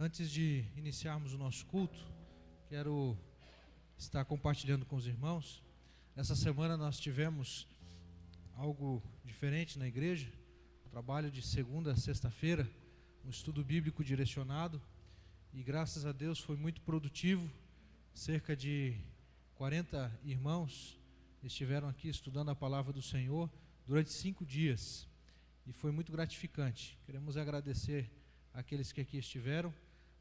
Antes de iniciarmos o nosso culto, quero estar compartilhando com os irmãos. Essa semana nós tivemos algo diferente na igreja, um trabalho de segunda a sexta-feira, um estudo bíblico direcionado, e graças a Deus foi muito produtivo. Cerca de 40 irmãos estiveram aqui estudando a palavra do Senhor durante 5 dias, e foi muito gratificante. Queremos agradecer àqueles que aqui estiveram.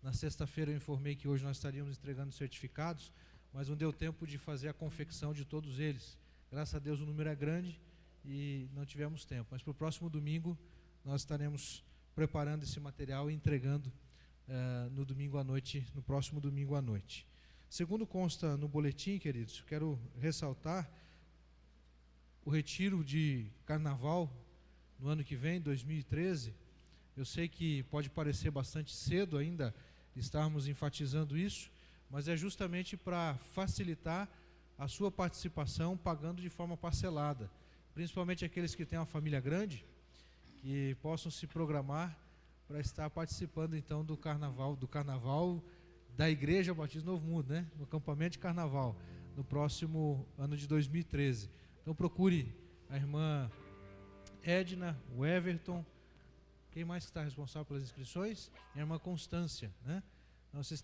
Na sexta-feira eu informei que hoje nós estaríamos entregando certificados, mas não deu tempo de fazer a confecção de todos eles. Graças a Deus o número é grande e não tivemos tempo. Mas para o próximo domingo nós estaremos preparando esse material e entregando no domingo à noite, no próximo domingo à noite. Segundo consta no boletim, queridos, quero ressaltar o retiro de carnaval no ano que vem, 2013. Eu sei que pode parecer bastante cedo ainda estarmos enfatizando isso, mas é justamente para facilitar a sua participação pagando de forma parcelada, principalmente aqueles que têm uma família grande, que possam se programar para estar participando então do carnaval da Igreja Batista Novo Mundo, né? No acampamento de carnaval, no próximo ano de 2013. Então procure a irmã Edna, o Everton. Quem mais está responsável pelas inscrições? A irmã Constância, né? Então, essas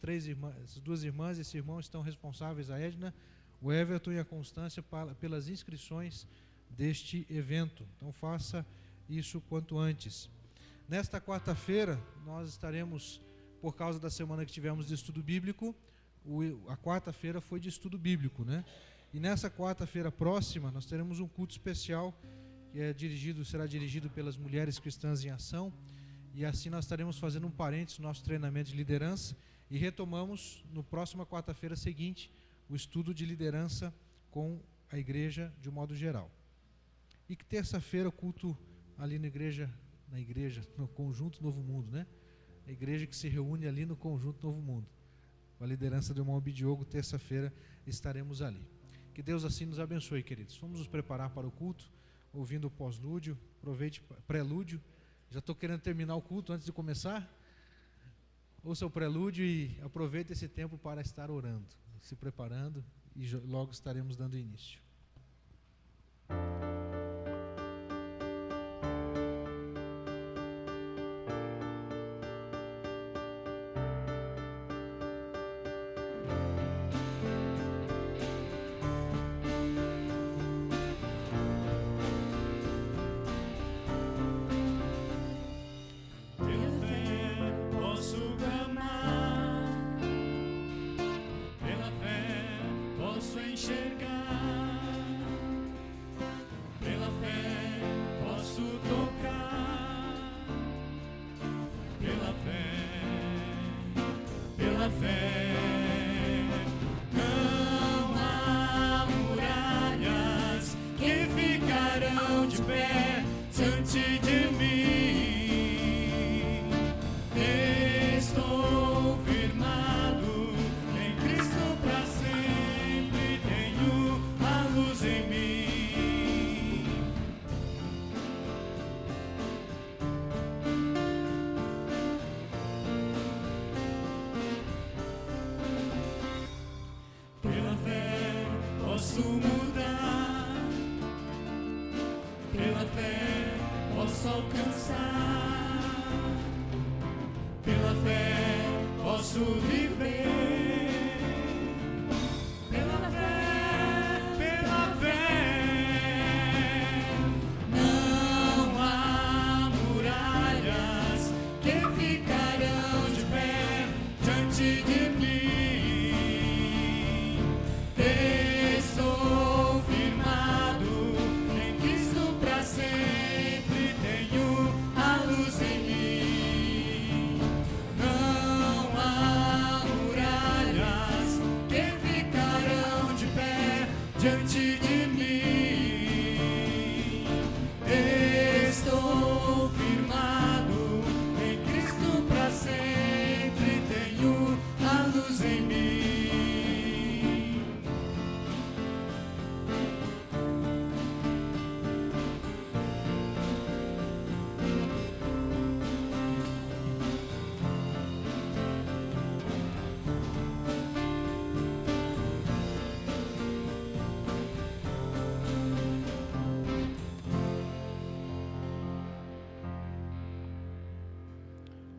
duas irmãs, esse irmão estão responsáveis, a Edna, o Everton e a Constância, pelas inscrições deste evento. Então faça isso quanto antes. Nesta quarta-feira, nós estaremos, por causa da semana que tivemos de estudo bíblico, a quarta-feira foi de estudo bíblico, né? E nessa quarta-feira próxima, nós teremos um culto especial, que será dirigido pelas Mulheres Cristãs em Ação, e assim nós estaremos fazendo um parênteses no nosso treinamento de liderança, e retomamos no próxima quarta-feira seguinte o estudo de liderança com a igreja de um modo geral. E que terça-feira o culto ali no Conjunto Novo Mundo, né? A igreja que se reúne ali no Conjunto Novo Mundo. Com a liderança do irmão Bidiogo, terça-feira estaremos ali. Que Deus assim nos abençoe, queridos. Vamos nos preparar para o culto, ouvindo o pós-lúdio, aproveite prelúdio. Já estou querendo terminar o culto antes de começar. Ouça o prelúdio e aproveite esse tempo para estar orando, se preparando, e logo estaremos dando início. Não há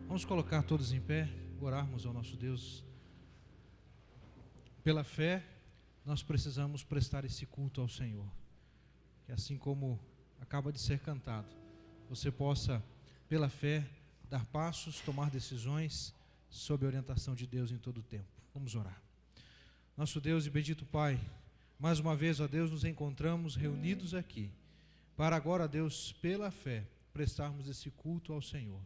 Vamos colocar todos em pé, orarmos ao nosso Deus. Pela fé, nós precisamos prestar esse culto ao Senhor. Que assim como acaba de ser cantado, você possa, pela fé, dar passos, tomar decisões, sob a orientação de Deus em todo o tempo. Vamos orar. Nosso Deus e bendito Pai, mais uma vez, ó Deus, nos encontramos reunidos aqui, para agora, ó Deus, pela fé, prestarmos esse culto ao Senhor.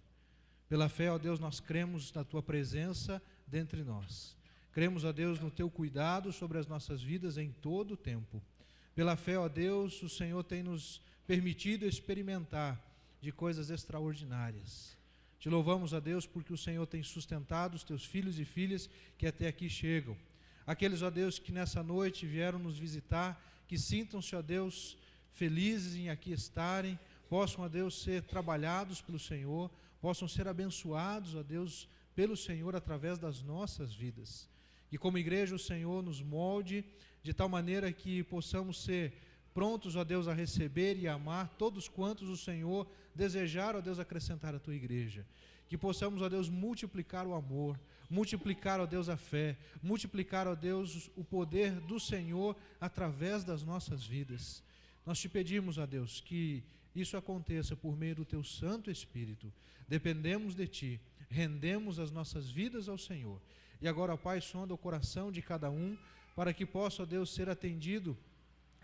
Pela fé, ó Deus, nós cremos na Tua presença dentre nós. Cremos, ó Deus, no Teu cuidado sobre as nossas vidas em todo o tempo. Pela fé, ó Deus, o Senhor tem nos permitido experimentar de coisas extraordinárias. Te louvamos, ó Deus, porque o Senhor tem sustentado os Teus filhos e filhas que até aqui chegam. Aqueles, ó Deus, que nessa noite vieram nos visitar, que sintam-se, ó Deus, felizes em aqui estarem, possam, ó Deus, ser trabalhados pelo Senhor, possam ser abençoados, ó Deus, pelo Senhor através das nossas vidas. Que como igreja o Senhor nos molde de tal maneira que possamos ser prontos, ó Deus, a receber e amar todos quantos o Senhor desejar, ó Deus, acrescentar à Tua igreja. Que possamos, ó Deus, multiplicar o amor, multiplicar, ó Deus, a fé, multiplicar, ó Deus, o poder do Senhor através das nossas vidas. Nós te pedimos, ó Deus, que isso aconteça por meio do Teu Santo Espírito. Dependemos de Ti, rendemos as nossas vidas ao Senhor. E agora, ó Pai, sonda o coração de cada um, para que possa, ó Deus, ser atendido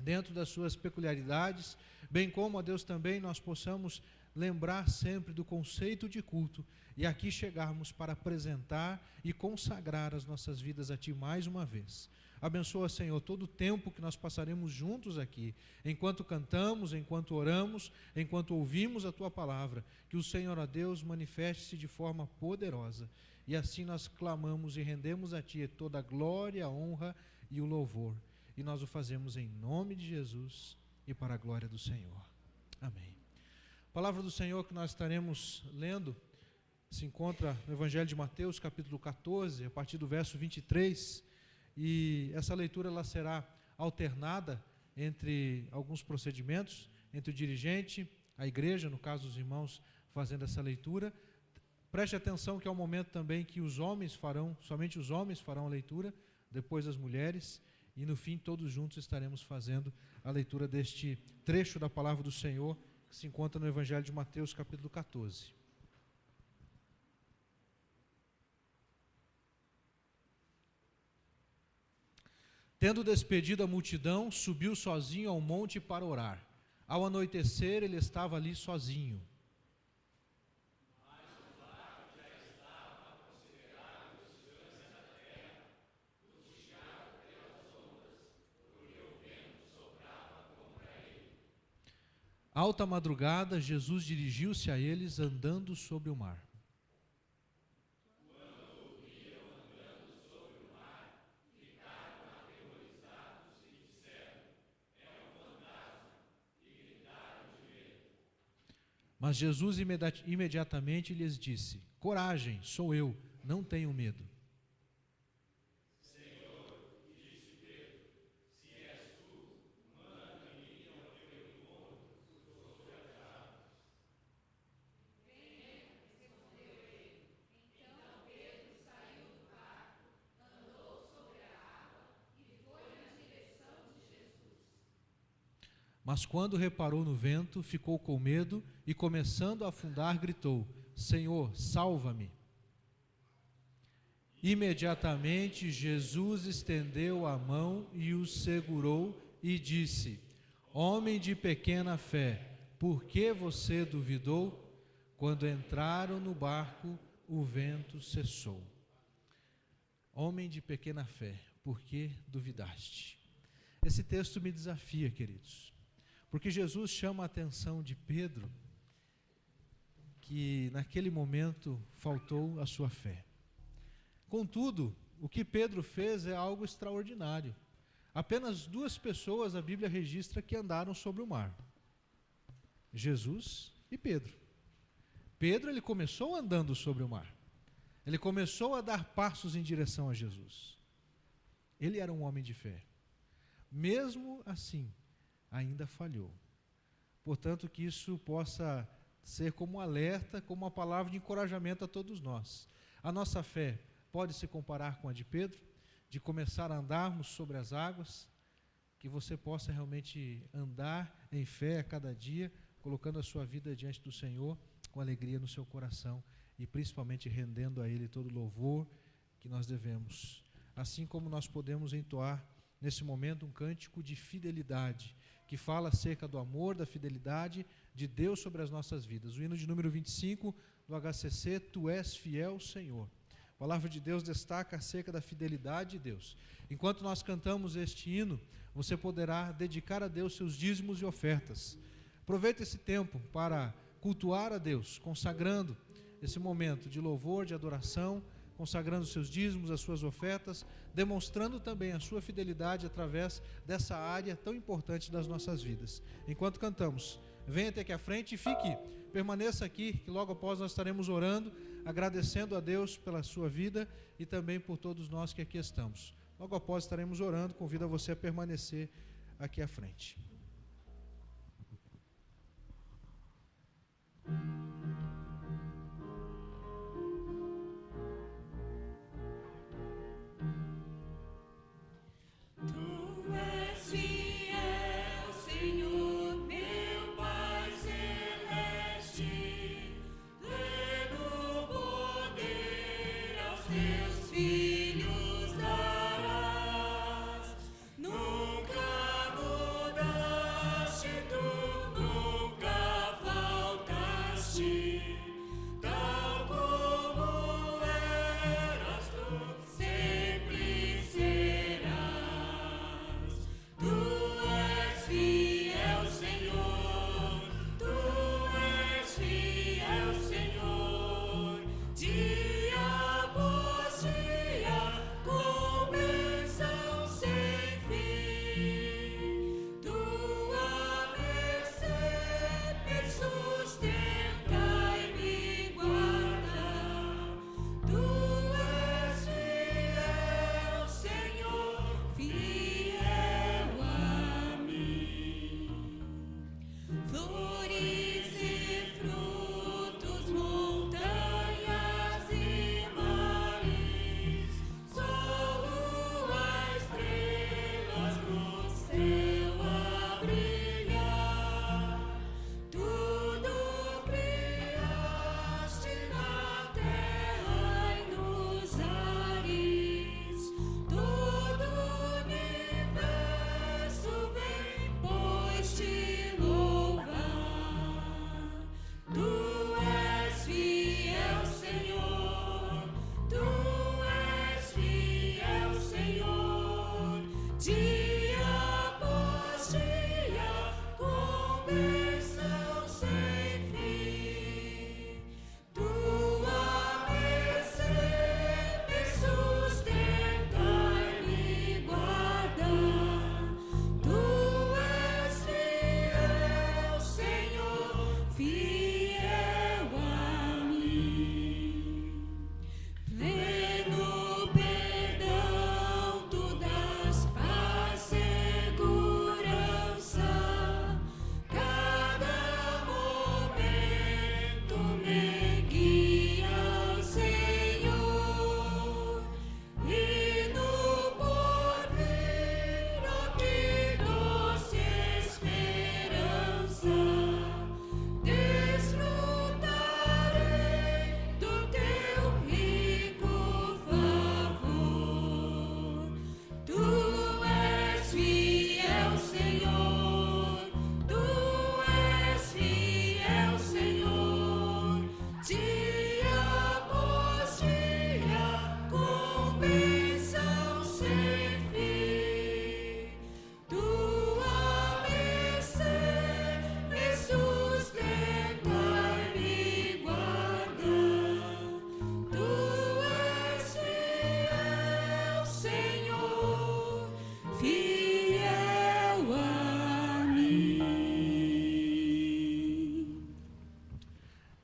dentro das suas peculiaridades, bem como, ó Deus, também nós possamos lembrar sempre do conceito de culto e aqui chegarmos para apresentar e consagrar as nossas vidas a Ti mais uma vez. Abençoa, Senhor, todo o tempo que nós passaremos juntos aqui, enquanto cantamos, enquanto oramos, enquanto ouvimos a Tua palavra, que o Senhor, ó Deus, manifeste-se de forma poderosa, e assim nós clamamos e rendemos a Ti toda a glória, a honra e o louvor, e nós o fazemos em nome de Jesus e para a glória do Senhor. Amém. A palavra do Senhor que nós estaremos lendo se encontra no Evangelho de Mateus, capítulo 14, a partir do verso 23, e essa leitura ela será alternada entre alguns procedimentos, entre o dirigente, a igreja, no caso os irmãos fazendo essa leitura. Preste atenção que é o momento também que os homens farão, somente os homens farão a leitura, depois as mulheres, e no fim todos juntos estaremos fazendo a leitura deste trecho da palavra do Senhor, que se encontra no Evangelho de Mateus, capítulo 14. Tendo despedido a multidão, subiu sozinho ao monte para orar. Ao anoitecer, ele estava ali sozinho. Alta madrugada, Jesus dirigiu-se a eles andando sobre o mar. Mas Jesus imediatamente lhes disse: coragem, sou eu, não tenham medo. Senhor, disse Pedro, se és tu, manda-me ir ao teu encontro sobre as águas. Venha, respondeu ele. Então Pedro saiu do barco, andou sobre a água e foi na direção de Jesus. Mas quando reparou no vento, ficou com medo e, começando a afundar, gritou: Senhor, salva-me. Imediatamente Jesus estendeu a mão e o segurou e disse: homem de pequena fé, por que você duvidou? Quando entraram no barco, o vento cessou. Homem de pequena fé, por que duvidaste? Esse texto me desafia, queridos, porque Jesus chama a atenção de Pedro que naquele momento faltou a sua fé. Contudo, o que Pedro fez é algo extraordinário. Apenas 2 pessoas a Bíblia registra que andaram sobre o mar: Jesus e Pedro. Pedro, ele começou andando sobre o mar. Ele começou a dar passos em direção a Jesus. Ele era um homem de fé. Mesmo assim, ainda falhou. Portanto, que isso possa ser como um alerta, como uma palavra de encorajamento a todos nós. A nossa fé pode se comparar com a de Pedro, de começar a andarmos sobre as águas, que você possa realmente andar em fé a cada dia, colocando a sua vida diante do Senhor, com alegria no seu coração e principalmente rendendo a Ele todo o louvor que nós devemos. Assim como nós podemos entoar nesse momento um cântico de fidelidade, que fala acerca do amor, da fidelidade de Deus sobre as nossas vidas. O hino de número 25 do HCC, Tu és fiel, Senhor. A palavra de Deus destaca acerca da fidelidade de Deus. Enquanto nós cantamos este hino, você poderá dedicar a Deus seus dízimos e ofertas. Aproveite esse tempo para cultuar a Deus, consagrando esse momento de louvor, de adoração, consagrando os seus dízimos, as suas ofertas, demonstrando também a sua fidelidade através dessa área tão importante das nossas vidas. Enquanto cantamos, venha até aqui à frente e permaneça aqui, que logo após nós estaremos orando, agradecendo a Deus pela sua vida e também por todos nós que aqui estamos. Logo após estaremos orando, convido a você a permanecer aqui à frente.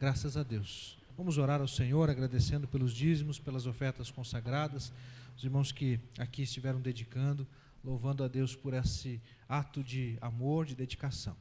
Graças a Deus. Vamos orar ao Senhor, agradecendo pelos dízimos, pelas ofertas consagradas, os irmãos que aqui estiveram dedicando, louvando a Deus por esse ato de amor, de dedicação.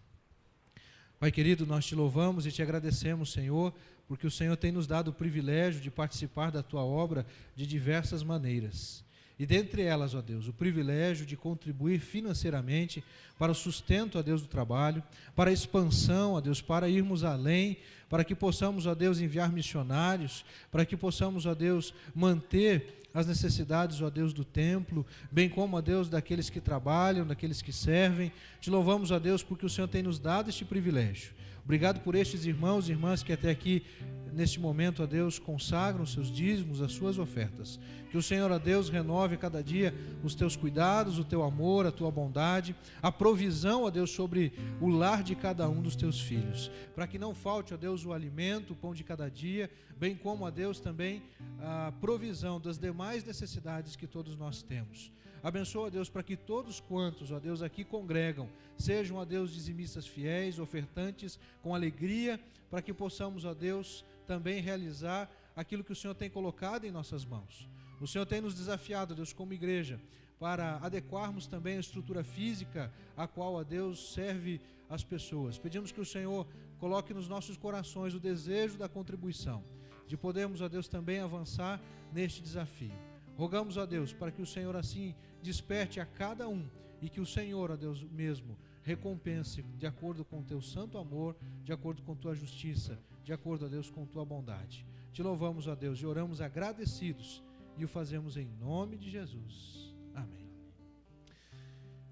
Pai querido, nós te louvamos e te agradecemos, Senhor, porque o Senhor tem nos dado o privilégio de participar da tua obra de diversas maneiras. E dentre elas, ó Deus, o privilégio de contribuir financeiramente para o sustento, ó Deus, do trabalho, para a expansão, ó Deus, para irmos além, para que possamos, ó Deus, enviar missionários, para que possamos, ó Deus, manter as necessidades, ó Deus, do templo, bem como, ó Deus, daqueles que trabalham, daqueles que servem. Te louvamos, ó Deus, porque o Senhor tem nos dado este privilégio. Obrigado por estes irmãos e irmãs que até aqui, neste momento, ó Deus, consagram os seus dízimos, as suas ofertas. Que o Senhor, ó Deus, renove a cada dia os teus cuidados, o teu amor, a tua bondade, a provisão, ó Deus, sobre o lar de cada um dos teus filhos. Para que não falte, ó Deus, o alimento, o pão de cada dia, bem como, ó Deus, também a provisão das demais necessidades que todos nós temos. Abençoa, ó Deus, para que todos quantos, ó Deus, aqui congregam, sejam, ó Deus, dizimistas fiéis, ofertantes, com alegria, para que possamos, ó Deus, também realizar aquilo que o Senhor tem colocado em nossas mãos. O Senhor tem nos desafiado, ó Deus, como igreja, para adequarmos também a estrutura física a qual, ó Deus, serve as pessoas. Pedimos que o Senhor coloque nos nossos corações o desejo da contribuição, de podermos, ó Deus, também avançar neste desafio. Rogamos, ó Deus, para que o Senhor assim desperte a cada um e que o Senhor, ó Deus, mesmo recompense de acordo com o teu santo amor, de acordo com tua justiça, de acordo, ó Deus, com tua bondade. Te louvamos, ó Deus, e oramos agradecidos e o fazemos em nome de Jesus. Amém.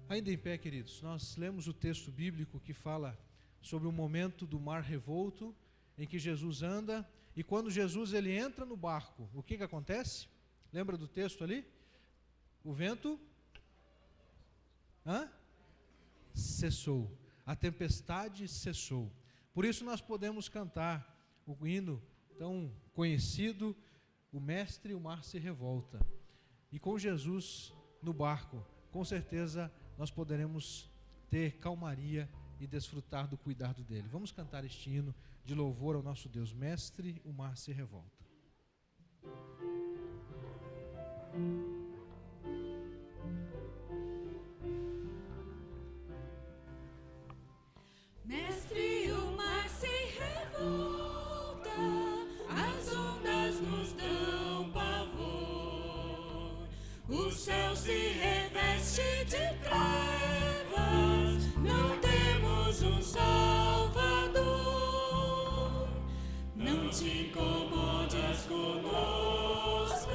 Ainda em pé, queridos, nós lemos o texto bíblico que fala sobre o momento do mar revolto em que Jesus anda, e quando Jesus ele entra no barco, o que acontece? Lembra do texto ali? O vento cessou, a tempestade cessou. Por isso nós podemos cantar o hino tão conhecido, o Mestre, o mar se revolta. E com Jesus no barco, com certeza nós poderemos ter calmaria e desfrutar do cuidado dele. Vamos cantar este hino de louvor ao nosso Deus. Mestre, o mar se revolta. Mestre, o mar se revolta, as ondas nos dão pavor, o céu se reveste de trevas, não temos um Salvador. Não te incomodes conosco,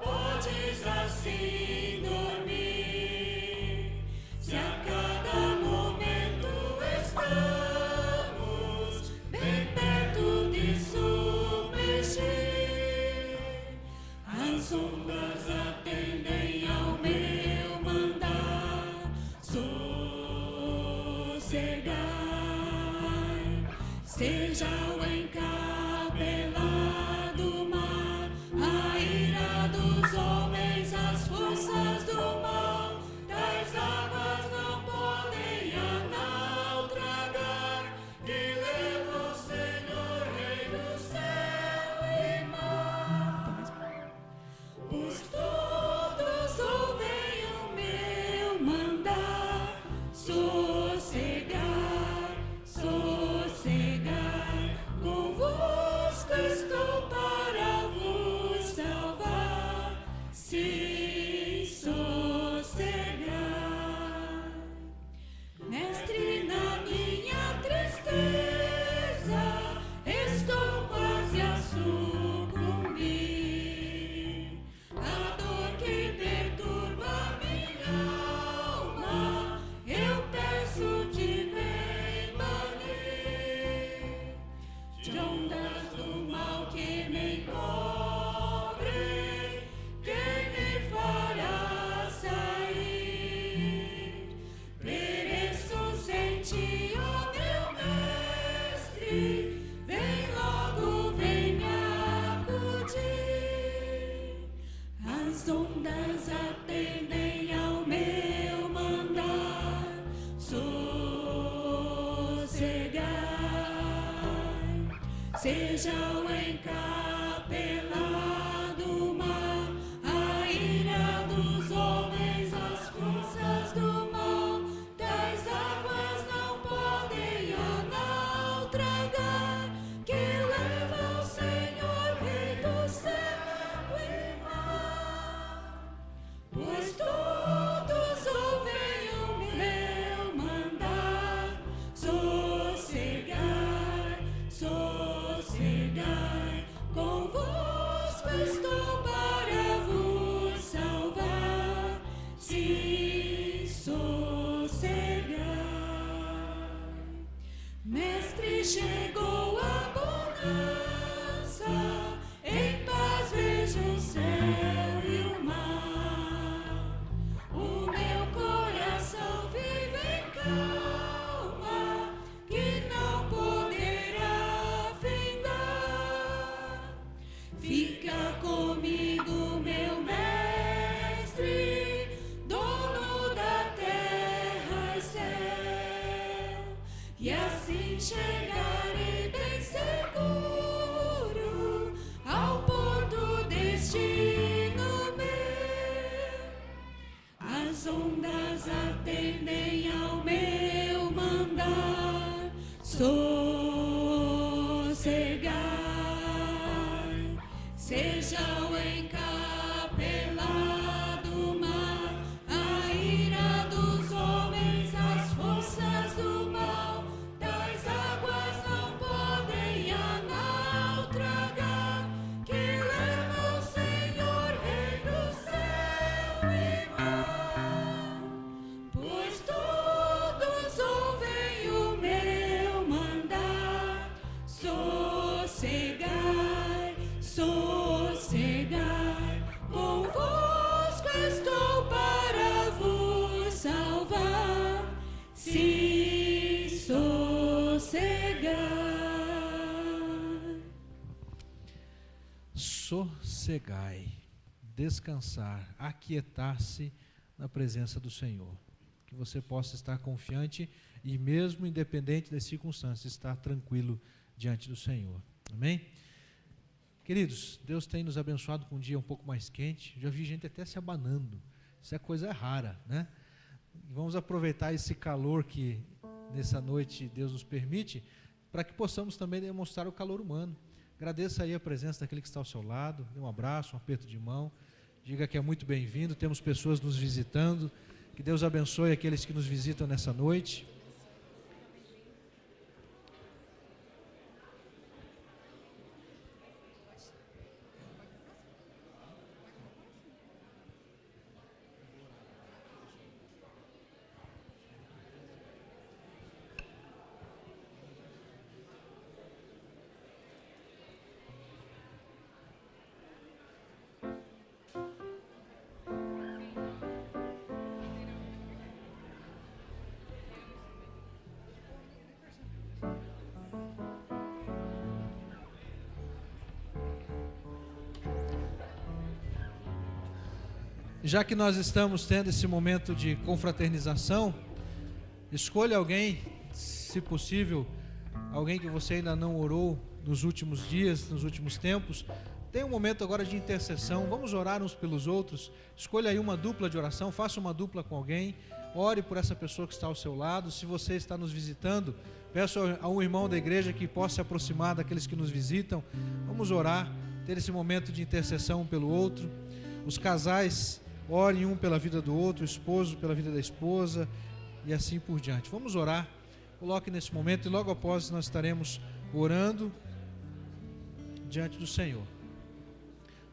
podes assim dormir, se a cada momento estamos bem perto de submergir. As ondas atendem ao meu mandar, sossegai, seja o encabelado mar, a ira dos homens, as forças do mal, das águas não podem a nau tragar, que leva o Senhor, Rei do céu e mar. Pois todos ouvem o meu mandar, sossegai, sossegai, convosco estou para vos salvar, se sossegai. Mestre, na minha tristeza estou quase a sucumbir, a dor que perturba minha alma, eu peço-te, vem banir, de ondas do mal que me encobrem, quem me fará sair? Pereço sem ti, ó meu mestre, vem logo, vem me acudir. As ondas atendem ao meu mandar, sossegai, seja o encapelado mar, a ira dos homens, as forças do mal, das águas não podem a chegou a bonança, em paz vejo o céu e o mar. O meu coração vive em calma, que não poderá findar. Fica comigo, meu mestre, dono da terra e céu, e assim chegarei bem seguro ao porto destino meu. As ondas atendem ao meu mandar, sossegai, seja o encapelado mar, a ira dos homens, as forças do mal, tais águas não podem a nau tragar, que leva o Senhor, Rei do céu e mar. Pois todos ouvem o meu mandar, sossegai, sossegai, convosco estou para vos salvar, se sossegai. Sossegai, descansar, aquietar-se na presença do Senhor. Que você possa estar confiante e mesmo independente das circunstâncias, estar tranquilo diante do Senhor. Amém? Queridos, Deus tem nos abençoado com um dia um pouco mais quente. Já vi gente até se abanando. Isso é coisa rara, né? Vamos aproveitar esse calor que nessa noite Deus nos permite, para que possamos também demonstrar o calor humano. Agradeça aí a presença daquele que está ao seu lado, dê um abraço, um aperto de mão, diga que é muito bem-vindo. Temos pessoas nos visitando, que Deus abençoe aqueles que nos visitam nessa noite. Já que nós estamos tendo esse momento de confraternização, escolha alguém, se possível, alguém que você ainda não orou nos últimos dias, nos últimos tempos. Tem um momento agora de intercessão, vamos orar uns pelos outros. Escolha aí uma dupla de oração, faça uma dupla com alguém, ore por essa pessoa que está ao seu lado. Se você está nos visitando, peço a um irmão da igreja que possa se aproximar daqueles que nos visitam. Vamos orar, ter esse momento de intercessão um pelo outro. Os casais, orem um pela vida do outro, o esposo pela vida da esposa e assim por diante. Vamos orar, coloque nesse momento e logo após nós estaremos orando diante do Senhor.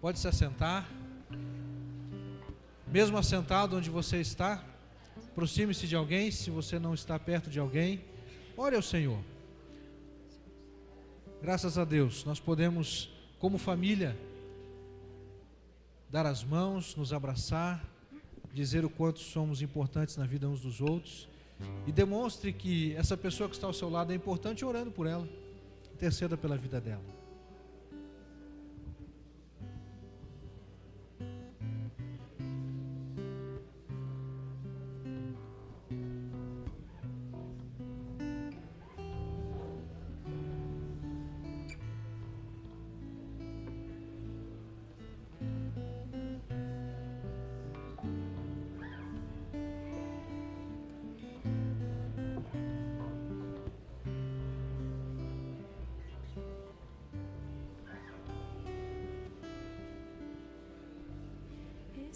Pode se assentar, mesmo assentado onde você está, aproxime-se de alguém, se você não está perto de alguém, ore ao Senhor. Graças a Deus, nós podemos, como família, dar as mãos, nos abraçar, dizer o quanto somos importantes na vida uns dos outros, e demonstre que essa pessoa que está ao seu lado é importante, orando por ela, interceda pela vida dela.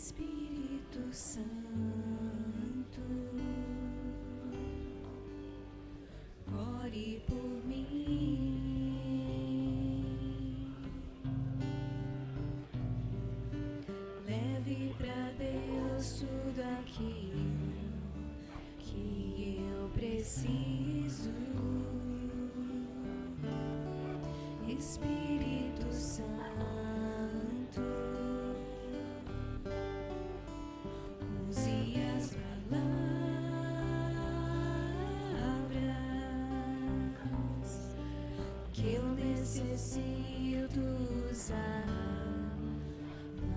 Espírito Santo, ore por mim, leve pra Deus tudo aquilo que eu preciso. Espírito Santo, use as palavras que eu necessito usar,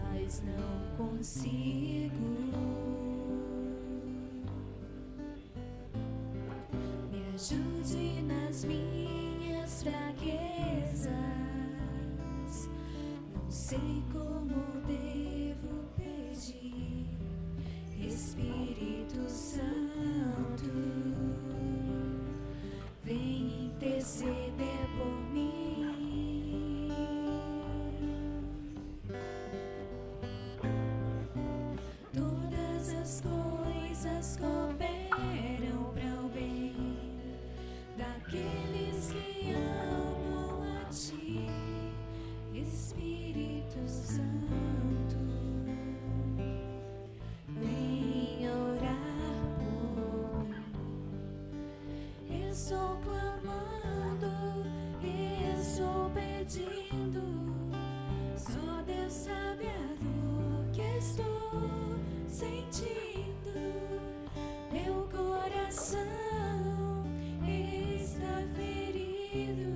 mas não consigo. Me ajude nas minhas fraquezas. Não sei como devo pedir. Espírito Santo, vem interceder por mim. Todas as coisas cooperam para o bem daqueles que amam a Ti, Espírito Santo, vem orar por mim. Estou clamando, estou pedindo, só Deus sabe a dor que estou sentindo. Meu coração está ferido,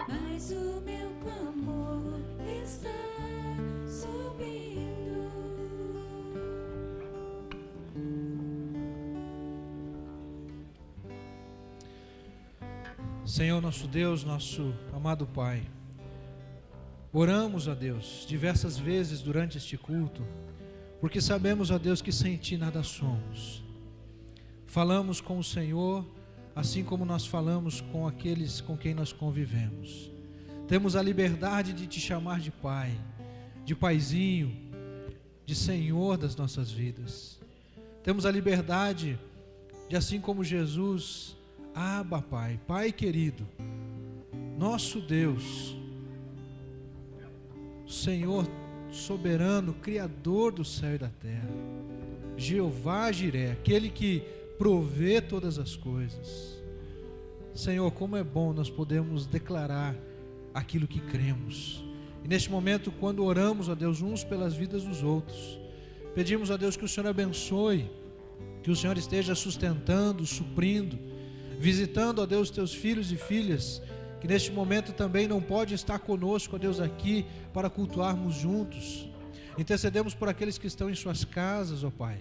mas o meu clamor está subindo. Senhor nosso Deus, nosso amado Pai, oramos a Deus diversas vezes durante este culto, porque sabemos, ó Deus, que sem Ti nada somos. Falamos com o Senhor, assim como nós falamos com aqueles com quem nós convivemos. Temos a liberdade de Te chamar de Pai, de Paizinho, de Senhor das nossas vidas. Temos a liberdade de, assim como Jesus, Abba, Pai, Pai querido, nosso Deus, Senhor soberano, Criador do céu e da terra, Jeová Jiré, aquele que provê todas as coisas. Senhor, como é bom nós podermos declarar aquilo que cremos. E neste momento, quando oramos, ó Deus, uns pelas vidas dos outros, pedimos a Deus que o Senhor abençoe, que o Senhor esteja sustentando, suprindo, visitando, ó Deus, teus filhos e filhas, que neste momento também não pode estar conosco, ó Deus, aqui para cultuarmos juntos. Intercedemos por aqueles que estão em suas casas, ó Pai.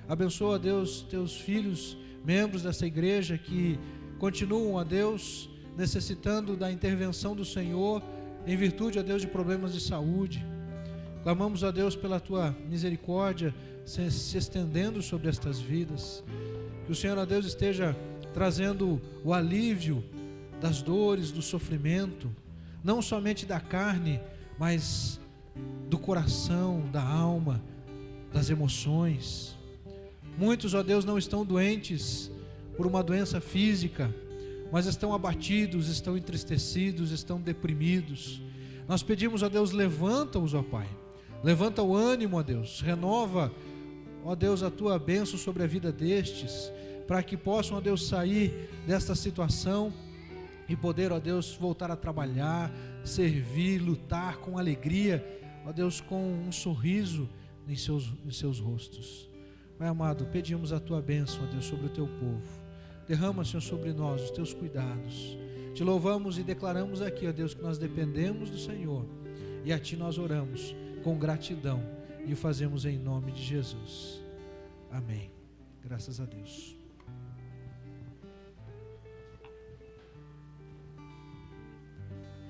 Abençoa, ó Deus, teus filhos, membros dessa igreja que continuam, ó Deus, necessitando da intervenção do Senhor, em virtude, ó Deus, de problemas de saúde. Clamamos, ó Deus, pela Tua misericórdia se estendendo sobre estas vidas. Que o Senhor, ó Deus, esteja trazendo o alívio das dores, do sofrimento, não somente da carne, mas do coração, da alma, das emoções. Muitos, ó Deus, não estão doentes por uma doença física, mas estão abatidos, estão entristecidos, estão deprimidos. Nós pedimos, ó Deus, levanta-os, ó Pai, levanta o ânimo, ó Deus, renova, ó Deus, a Tua bênção sobre a vida destes, para que possam, ó Deus, sair desta situação e poder, ó Deus, voltar a trabalhar, servir, lutar com alegria, ó Deus, com um sorriso em seus rostos. Pai amado, pedimos a Tua bênção, ó Deus, sobre o Teu povo. Derrama, Senhor, sobre nós os Teus cuidados. Te louvamos e declaramos aqui, ó Deus, que nós dependemos do Senhor e a Ti nós oramos com gratidão e o fazemos em nome de Jesus. Amém. Graças a Deus.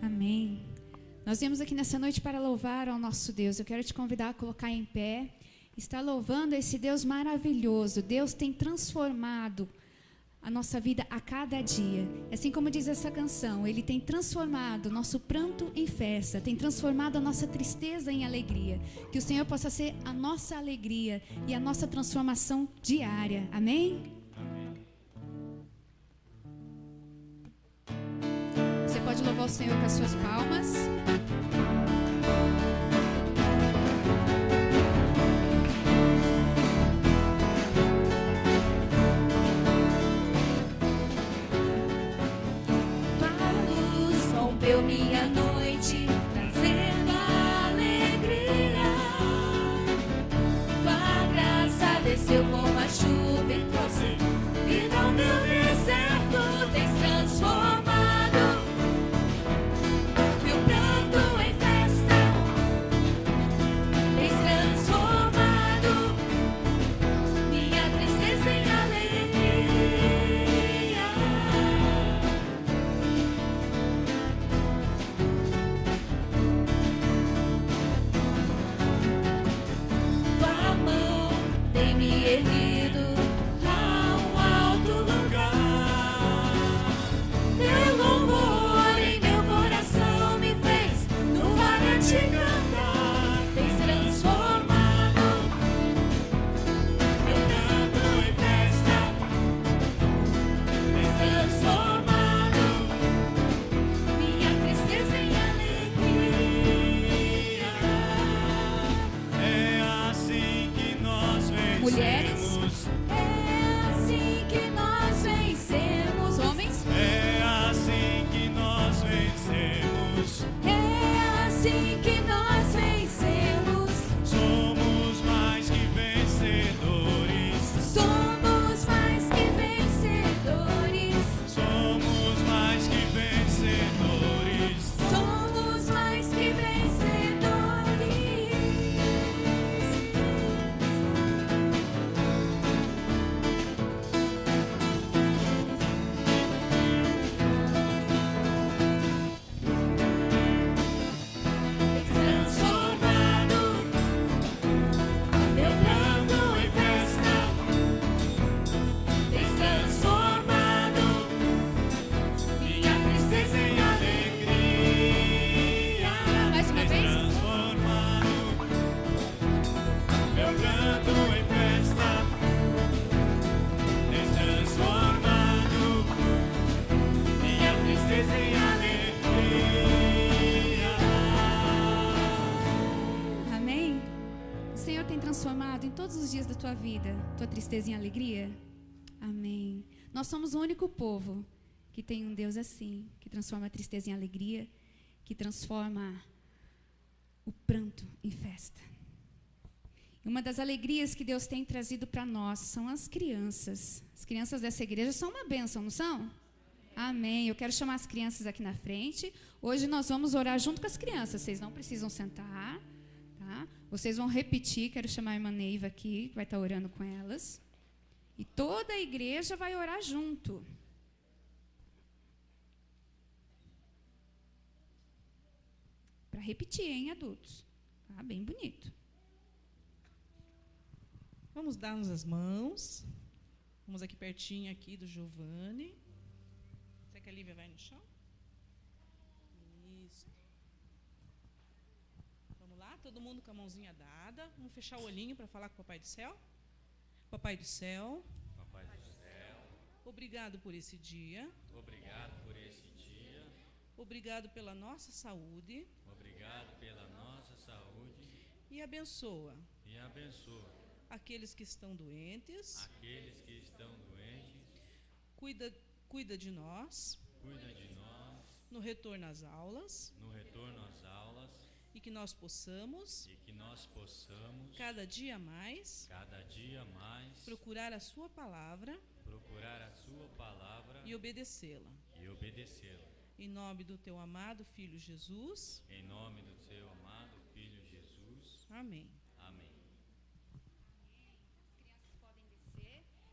Amém. Nós viemos aqui nessa noite para louvar ao nosso Deus. Eu quero te convidar a colocar em pé. Está louvando esse Deus maravilhoso. Deus tem transformado a nossa vida a cada dia. Assim como diz essa canção, Ele tem transformado o nosso pranto em festa, tem transformado a nossa tristeza em alegria. Que o Senhor possa ser a nossa alegria e a nossa transformação diária. Amém? Você pode louvar o Senhor com as suas palmas. Para o som deu minha noite, trazendo alegria. Tua graça desceu como a chuva e trouxe vida ao meu deserto, tens transformado meu pranto em festa, tens transformado minha tristeza em alegria. Tua mão tem me erguido a um alto lugar. Teu louvor em meu coração me fez no vale a te cantar. Tens transformado meu canto em festa. Tens transformado minha tristeza em alegria. É assim que nós vencemos. Mulheres. É assim que nós vencemos. Homens, É assim que nós vencemos. É assim que nós vencemos. Somos mais que vencedores. Somos mais que vencedores. Somos mais que vencedores. Somos mais que transformado meu pranto em festa. Tens transformado minha tristeza em alegria. mais uma vez. Transformado meu canto em festa. Tens transformado minha tristeza em alegria. Amém? O Senhor tem transformado em todos os dias da tua vida tua tristeza em alegria? Amém. Nós somos o único povo que tem um Deus assim, que transforma a tristeza em alegria, que transforma o pranto em festa. E uma das alegrias que Deus tem trazido para nós são as crianças. As crianças dessa igreja são uma bênção, não são? Amém. Eu quero chamar as crianças aqui na frente. Hoje nós vamos orar junto com as crianças. Vocês não precisam sentar, tá? Vocês vão repetir. Quero chamar a irmã Neiva aqui, que vai estar orando com elas. E toda a igreja vai orar junto. Para repetir, hein, adultos? Tá bem bonito. Vamos dar-nos as mãos. Vamos aqui pertinho aqui do Giovanni. Será que a Lívia vai no chão? Isso. Vamos lá, todo mundo com a mãozinha dada. Vamos fechar o olhinho para falar com o Papai do Céu. Papai do Céu, Papai do céu, obrigado por esse dia. obrigado por esse dia. Obrigado pela nossa saúde. Obrigado pela nossa saúde E abençoa e abençoa aqueles que estão doentes. aqueles que estão doentes. Cuida de nós Cuida de nós no retorno às aulas. no retorno às aulas E que nós possamos, e que nós possamos cada dia mais, cada dia mais procurar a sua palavra procurar a sua palavra e obedecê-la. e obedecê-la. Em nome do teu amado Filho Jesus. Em nome do seu amado Filho Jesus. Amém. Amém.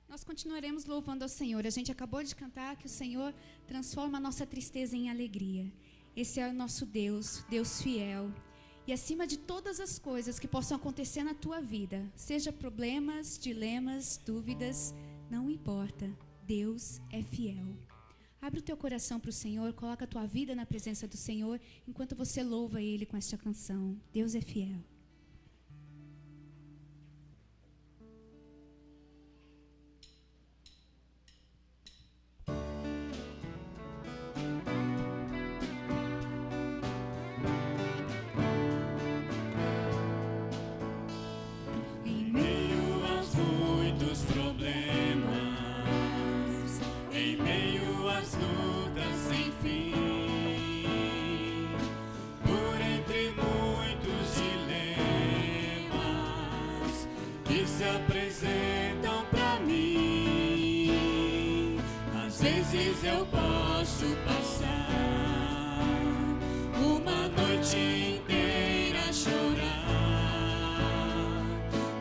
Nós continuaremos louvando ao Senhor. A gente acabou de cantar que o Senhor transforma a nossa tristeza em alegria. Esse é o nosso Deus, Deus fiel. E acima de todas as coisas que possam acontecer na tua vida, seja problemas, dilemas, dúvidas, não importa. Deus é fiel. Abre o teu coração para o Senhor, coloca a tua vida na presença do Senhor, enquanto você louva Ele com esta canção. Deus é fiel. Em meio aos muitos problemas, em meio às lutas sem fim, posso passar uma noite inteira a chorar,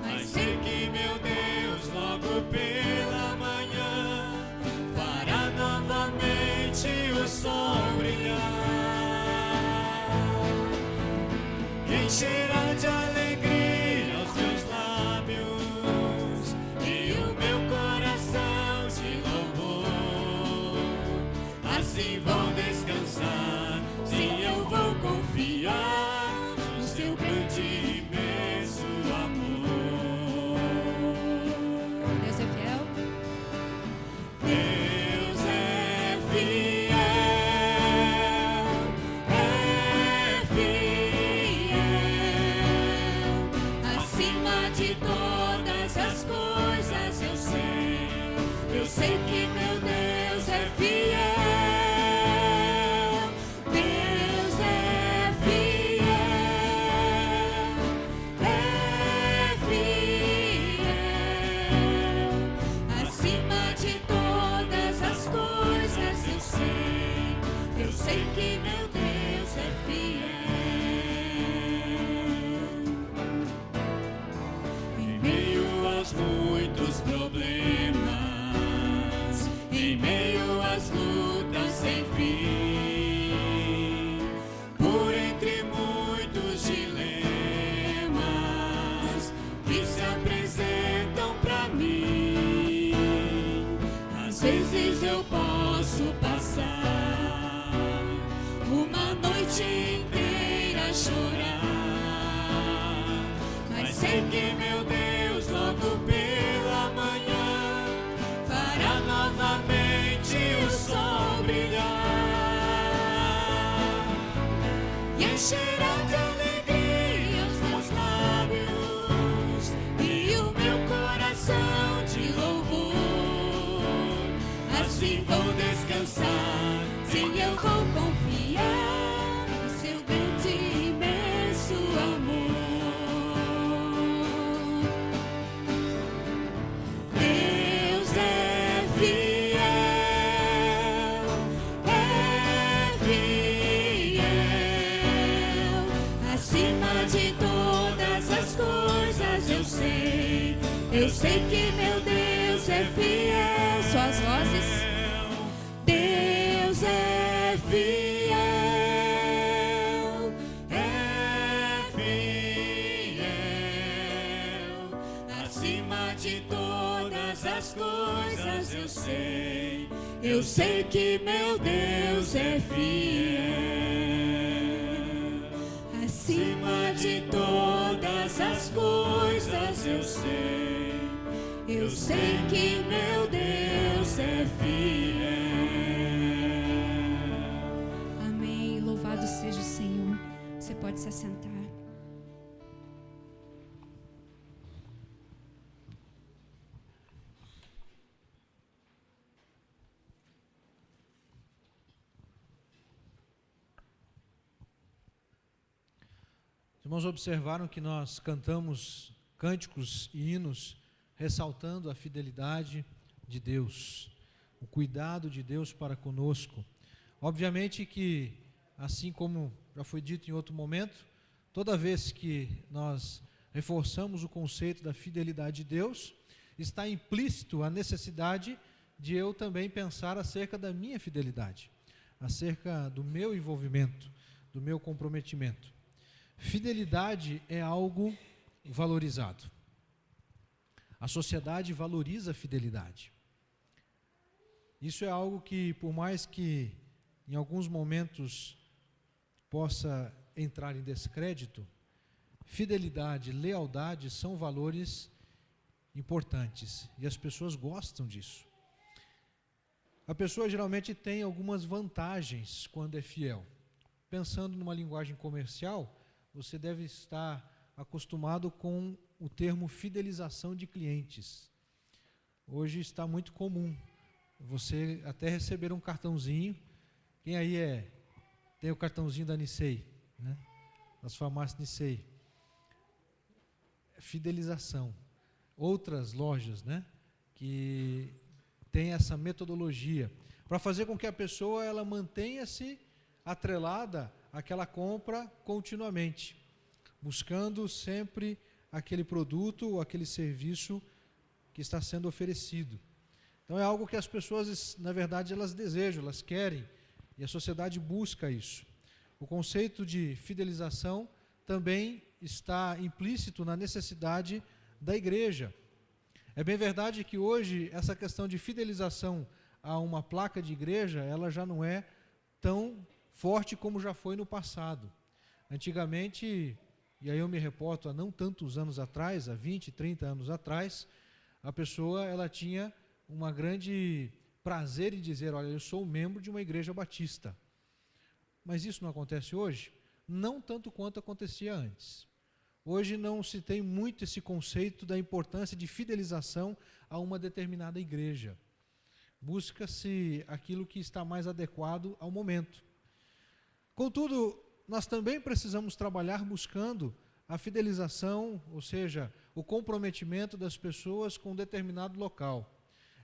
mas sei que meu Deus logo pela manhã fará novamente o sol brilhar, encherá de alegria os meus lábios e o meu coração de louvor. Assim vou descansar, sim, eu vou confiar no seu grande e imenso amor. Deus é fiel. Deus é fiel, acima de todas as coisas eu sei que meu Deus é fiel. Deus é fiel, acima de todas as coisas eu sei que meu Deus é fiel. Em meio aos muitos problemas, em meio às lutas sem fim, por entre muitos dilemas que se apresentam pra mim, às vezes eu posso passar uma noite inteira a chorar, mas sei que meu Deus logo pela manhã fará novamente o sol brilhar e encherá de alegria os meus lábios e o meu coração de louvor. Assim vou descansar, sim, eu vou confiar no seu grande e imenso amor. Deus é fiel, acima de todas as coisas eu sei que meu Deus é fiel. Só as vozes. Deus é fiel, acima de todas as coisas eu sei que meu Deus é fiel, acima de todas as coisas eu sei que meu Deus é fiel. Amém. Louvado seja o Senhor. Você pode se assentar. Os irmãos observaram que nós cantamos cânticos e hinos ressaltando a fidelidade de Deus, o cuidado de Deus para conosco. Obviamente que, assim como já foi dito em outro momento, toda vez que nós reforçamos o conceito da fidelidade de Deus, está implícito a necessidade de eu também pensar acerca da minha fidelidade, acerca do meu envolvimento, do meu comprometimento. Fidelidade é algo valorizado. A sociedade valoriza a fidelidade. Isso é algo que, por mais que em alguns momentos possa entrar em descrédito, fidelidade, lealdade são valores importantes e as pessoas gostam disso. A pessoa geralmente tem algumas vantagens quando é fiel. Pensando numa linguagem comercial, você deve estar acostumado com o termo fidelização de clientes. Hoje está muito comum você até receber um cartãozinho. Quem aí tem o cartãozinho da Nicei, né? Das farmácias Nicei. Fidelização. Outras lojas, né, que tem essa metodologia. para fazer com que a pessoa ela mantenha-se atrelada àquela compra continuamente, buscando sempre aquele produto ou aquele serviço que está sendo oferecido. Então é algo que as pessoas, na verdade, elas desejam, elas querem, e a sociedade busca isso. O conceito de fidelização também está implícito na necessidade da igreja. É bem verdade que hoje essa questão de fidelização a uma placa de igreja, ela já não é tão forte como já foi no passado. Antigamente, e aí eu me reporto a não tantos anos atrás, há 20, 30 anos atrás, a pessoa ela tinha uma grande prazer em dizer, olha, eu sou membro de uma igreja batista. Mas isso não acontece hoje? Não tanto quanto acontecia antes. Hoje não se tem muito esse conceito da importância de fidelização a uma determinada igreja. Busca-se aquilo que está mais adequado ao momento. Contudo, nós também precisamos trabalhar buscando a fidelização, ou seja, o comprometimento das pessoas com um determinado local.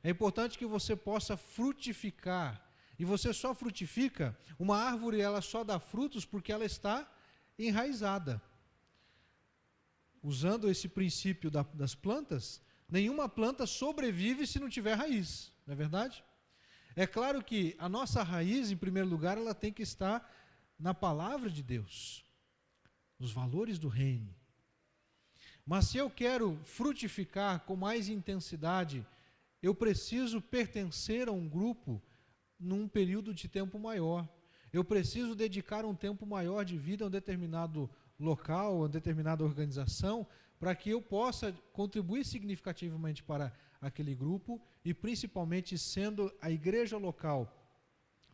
É importante que você possa frutificar, e você só frutifica, uma árvore ela só dá frutos porque ela está enraizada. Usando esse princípio das plantas, nenhuma planta sobrevive se não tiver raiz, não é verdade? É claro que a nossa raiz, em primeiro lugar, ela tem que estar na palavra de Deus, nos valores do reino. Mas se eu quero frutificar com mais intensidade, eu preciso pertencer a um grupo num período de tempo maior. Eu preciso dedicar um tempo maior de vida a um determinado local, a uma determinada organização, para que eu possa contribuir significativamente para aquele grupo e principalmente sendo a igreja local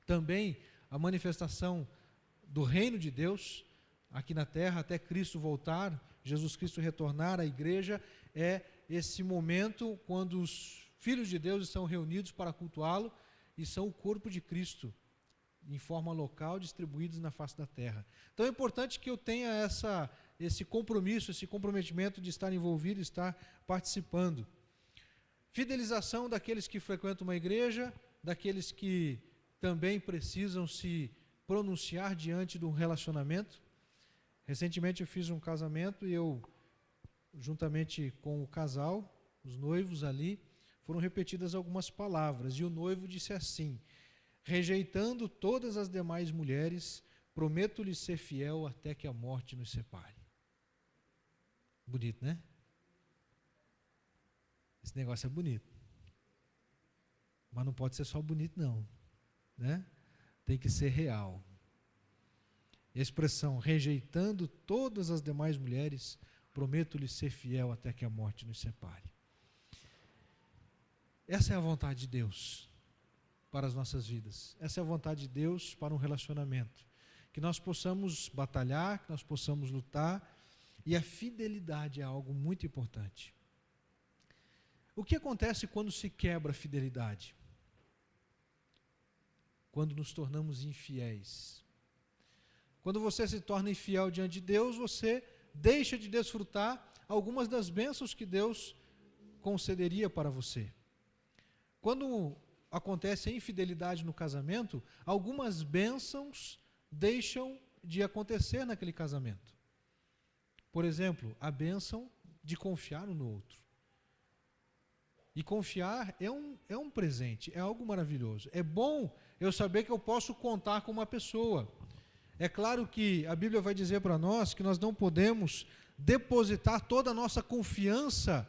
também a manifestação do reino de Deus aqui na terra até Cristo voltar, Jesus Cristo retornar à igreja, é esse momento quando os filhos de Deus estão reunidos para cultuá-lo e são o corpo de Cristo em forma local, distribuídos na face da terra. Então é importante que eu tenha esse compromisso, esse comprometimento de estar envolvido, estar participando. Fidelização daqueles que frequentam uma igreja, daqueles que também precisam se pronunciar diante de um relacionamento. Recentemente eu fiz um casamento e eu, juntamente com o casal, os noivos ali, foram repetidas algumas palavras, e o noivo disse assim: rejeitando todas as demais mulheres, prometo-lhe ser fiel até que a morte nos separe. Bonito, né? Esse negócio é bonito. Mas não pode ser só bonito, não. Né? Tem que ser real. E a expressão, rejeitando todas as demais mulheres, prometo-lhe ser fiel até que a morte nos separe. Essa é a vontade de Deus para as nossas vidas. Essa é a vontade de Deus para um relacionamento. Que nós possamos batalhar, que nós possamos lutar, e a fidelidade é algo muito importante. O que acontece quando se quebra a fidelidade? Quando nos tornamos infiéis. Quando você se torna infiel diante de Deus, você deixa de desfrutar algumas das bênçãos que Deus concederia para você. Quando acontece a infidelidade no casamento, algumas bênçãos deixam de acontecer naquele casamento. Por exemplo, a bênção de confiar um no outro. E confiar é um presente, é algo maravilhoso. É bom eu saber que eu posso contar com uma pessoa. É claro que a Bíblia vai dizer para nós que nós não podemos depositar toda a nossa confiança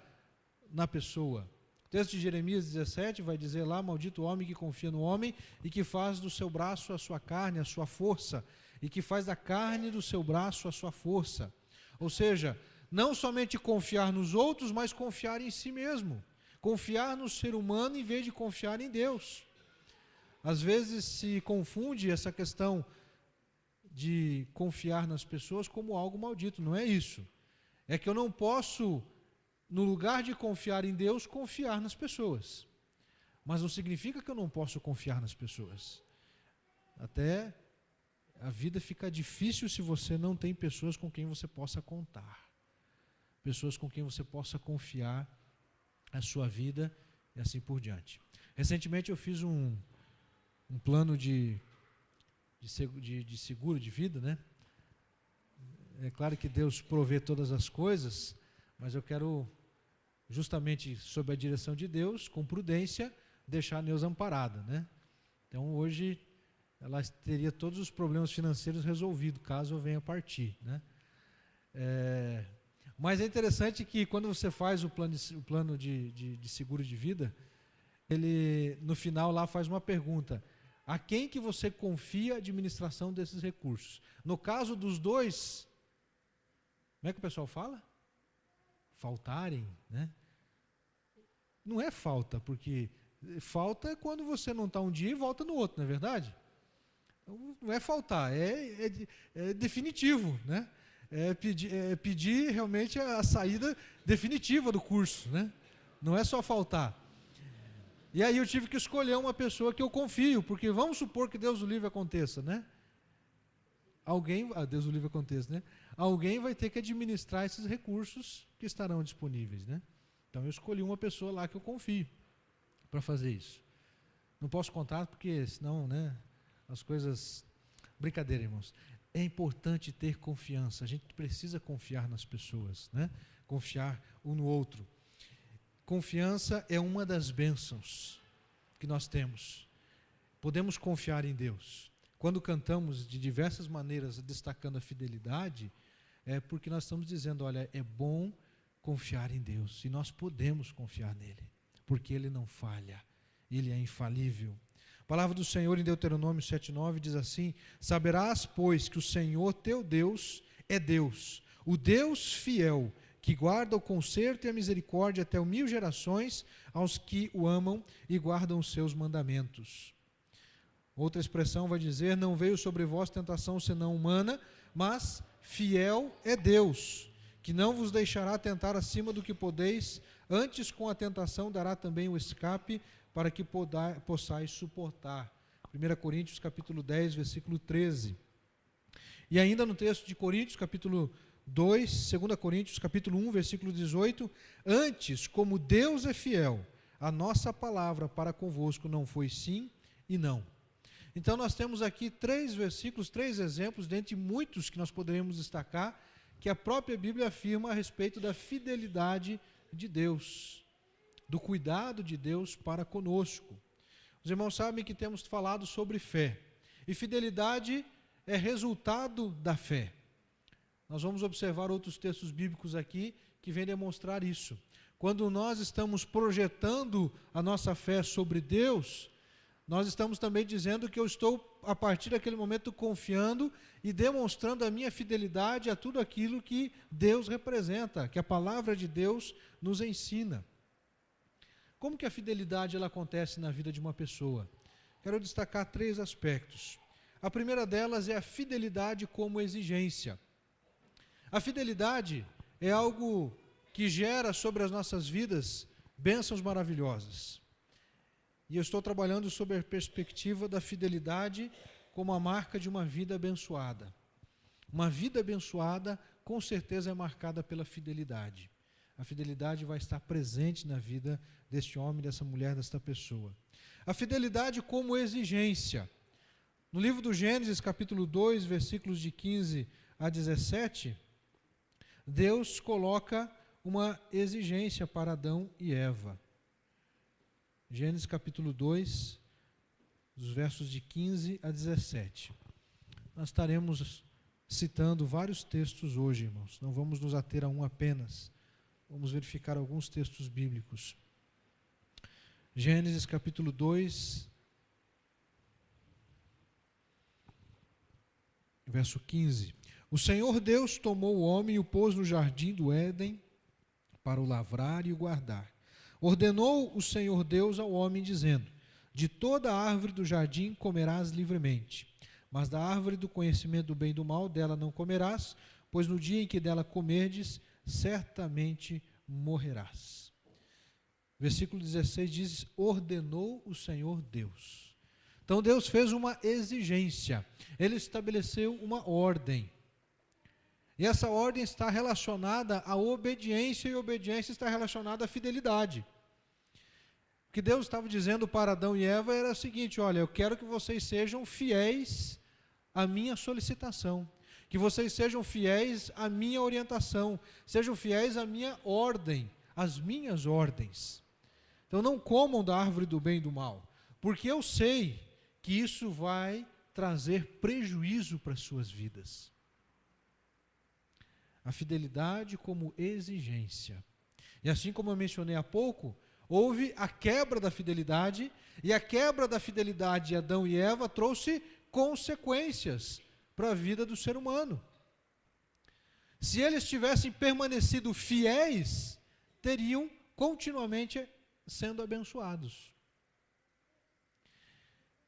na pessoa. O texto de Jeremias 17 vai dizer lá: maldito o homem que confia no homem e que faz do seu braço a sua carne, a sua força, e que faz da carne do seu braço a sua força. Ou seja, não somente confiar nos outros, mas confiar em si mesmo. Confiar no ser humano em vez de confiar em Deus. Às vezes se confunde essa questão de confiar nas pessoas como algo maldito. Não é isso. É que eu não posso, no lugar de confiar em Deus, confiar nas pessoas. Mas não significa que eu não posso confiar nas pessoas. Até a vida fica difícil se você não tem pessoas com quem você possa contar. Pessoas com quem você possa confiar a sua vida e assim por diante. Recentemente eu fiz um plano de seguro de vida, né? É claro que Deus provê todas as coisas, mas eu quero, justamente sob a direção de Deus, com prudência, deixar a Neuza amparada, né? Então, hoje, ela teria todos os problemas financeiros resolvidos, caso eu venha partir, né? Mas é interessante que, quando você faz o plano de seguro de vida, ele, no final, lá faz uma pergunta: a quem que você confia a administração desses recursos? No caso dos dois, como é que o pessoal fala? Faltarem, né? Não é falta, porque falta é quando você não está um dia e volta no outro, não é verdade? Não é faltar, é definitivo, né? É pedir realmente a saída definitiva do curso, né? Não é só faltar. E aí eu tive que escolher uma pessoa que eu confio, porque vamos supor que Deus o livre aconteça, né? Deus o livre aconteça, né? Alguém vai ter que administrar esses recursos que estarão disponíveis, né? Então eu escolhi uma pessoa lá que eu confio para fazer isso. Não posso contar porque senão, né, as coisas... Brincadeira, irmãos. É importante ter confiança. A gente precisa confiar nas pessoas, né? Confiar um no outro. Confiança é uma das bênçãos que nós temos. Podemos confiar em Deus. Quando cantamos de diversas maneiras, destacando a fidelidade, é porque nós estamos dizendo, olha, é bom confiar em Deus. E nós podemos confiar nele, porque ele não falha. Ele é infalível. A palavra do Senhor em Deuteronômio 7,9 diz assim: saberás, pois, que o Senhor teu Deus é Deus, o Deus fiel, que guarda o conserto e a misericórdia até 1000 gerações aos que o amam e guardam os seus mandamentos. Outra expressão vai dizer: não veio sobre vós tentação senão humana, mas fiel é Deus, que não vos deixará tentar acima do que podeis, antes com a tentação dará também o escape, para que possais suportar. 1 Coríntios capítulo 10, versículo 13. E ainda no texto de Coríntios, capítulo 2 Coríntios capítulo 1, versículo 18, antes, como Deus é fiel, a nossa palavra para convosco não foi sim e não. Então nós temos aqui 3 versículos, 3 exemplos, dentre muitos que nós poderíamos destacar, que a própria Bíblia afirma a respeito da fidelidade de Deus, do cuidado de Deus para conosco. Os irmãos sabem que temos falado sobre fé, e fidelidade é resultado da fé. Nós vamos observar outros textos bíblicos aqui que vêm demonstrar isso. Quando nós estamos projetando a nossa fé sobre Deus, nós estamos também dizendo que eu estou, a partir daquele momento, confiando e demonstrando a minha fidelidade a tudo aquilo que Deus representa, que a palavra de Deus nos ensina. Como que a fidelidade ela acontece na vida de uma pessoa? Quero destacar 3 aspectos. A primeira delas é a fidelidade como exigência. A fidelidade é algo que gera sobre as nossas vidas bênçãos maravilhosas. E eu estou trabalhando sobre a perspectiva da fidelidade como a marca de uma vida abençoada. Uma vida abençoada, com certeza, é marcada pela fidelidade. A fidelidade vai estar presente na vida deste homem, dessa mulher, desta pessoa. A fidelidade como exigência. No livro do Gênesis, capítulo 2, versículos de 15 a 17, Deus coloca uma exigência para Adão e Eva. Gênesis capítulo 2, dos versos de 15 a 17. Nós estaremos citando vários textos hoje, irmãos. Não vamos nos ater a um apenas. Vamos verificar alguns textos bíblicos. Gênesis capítulo 2, verso 15. O Senhor Deus tomou o homem e o pôs no jardim do Éden para o lavrar e o guardar. Ordenou o Senhor Deus ao homem, dizendo: de toda a árvore do jardim comerás livremente, mas da árvore do conhecimento do bem e do mal dela não comerás, pois no dia em que dela comerdes, certamente morrerás. Versículo 16 diz: ordenou o Senhor Deus. Então Deus fez uma exigência, Ele estabeleceu uma ordem. E essa ordem está relacionada à obediência, e a obediência está relacionada à fidelidade. Porque que Deus estava dizendo para Adão e Eva era o seguinte: olha, eu quero que vocês sejam fiéis à minha solicitação, que vocês sejam fiéis à minha orientação, sejam fiéis à minha ordem, às minhas ordens. Então não comam da árvore do bem e do mal, porque eu sei que isso vai trazer prejuízo para as suas vidas. A fidelidade como exigência. E assim como eu mencionei há pouco, houve a quebra da fidelidade, e a quebra da fidelidade de Adão e Eva trouxe consequências para a vida do ser humano. Se eles tivessem permanecido fiéis, teriam continuamente sendo abençoados.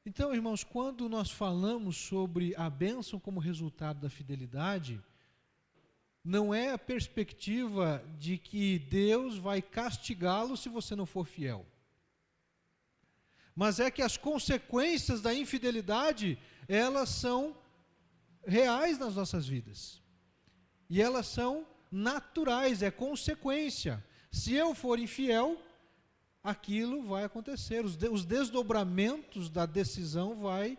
Então, irmãos, quando nós falamos sobre a bênção como resultado da fidelidade, não é a perspectiva de que Deus vai castigá-lo se você não for fiel. Mas é que as consequências da infidelidade, elas são reais nas nossas vidas. E elas são naturais, é consequência. Se eu for infiel, aquilo vai acontecer. Os desdobramentos da decisão vai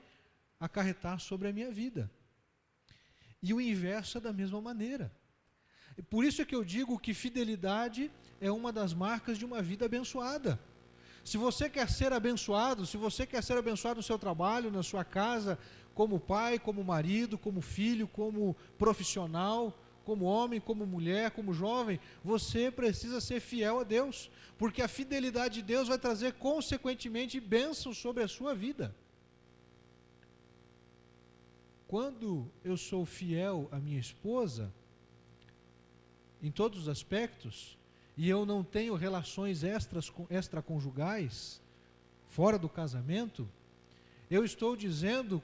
acarretar sobre a minha vida. E o inverso é da mesma maneira. Por isso é que eu digo que fidelidade é uma das marcas de uma vida abençoada. Se você quer ser abençoado, se você quer ser abençoado no seu trabalho, na sua casa, como pai, como marido, como filho, como profissional, como homem, como mulher, como jovem, você precisa ser fiel a Deus, porque a fidelidade de Deus vai trazer consequentemente bênçãos sobre a sua vida. Quando eu sou fiel à minha esposa, em todos os aspectos, e eu não tenho relações extraconjugais, fora do casamento, eu estou dizendo,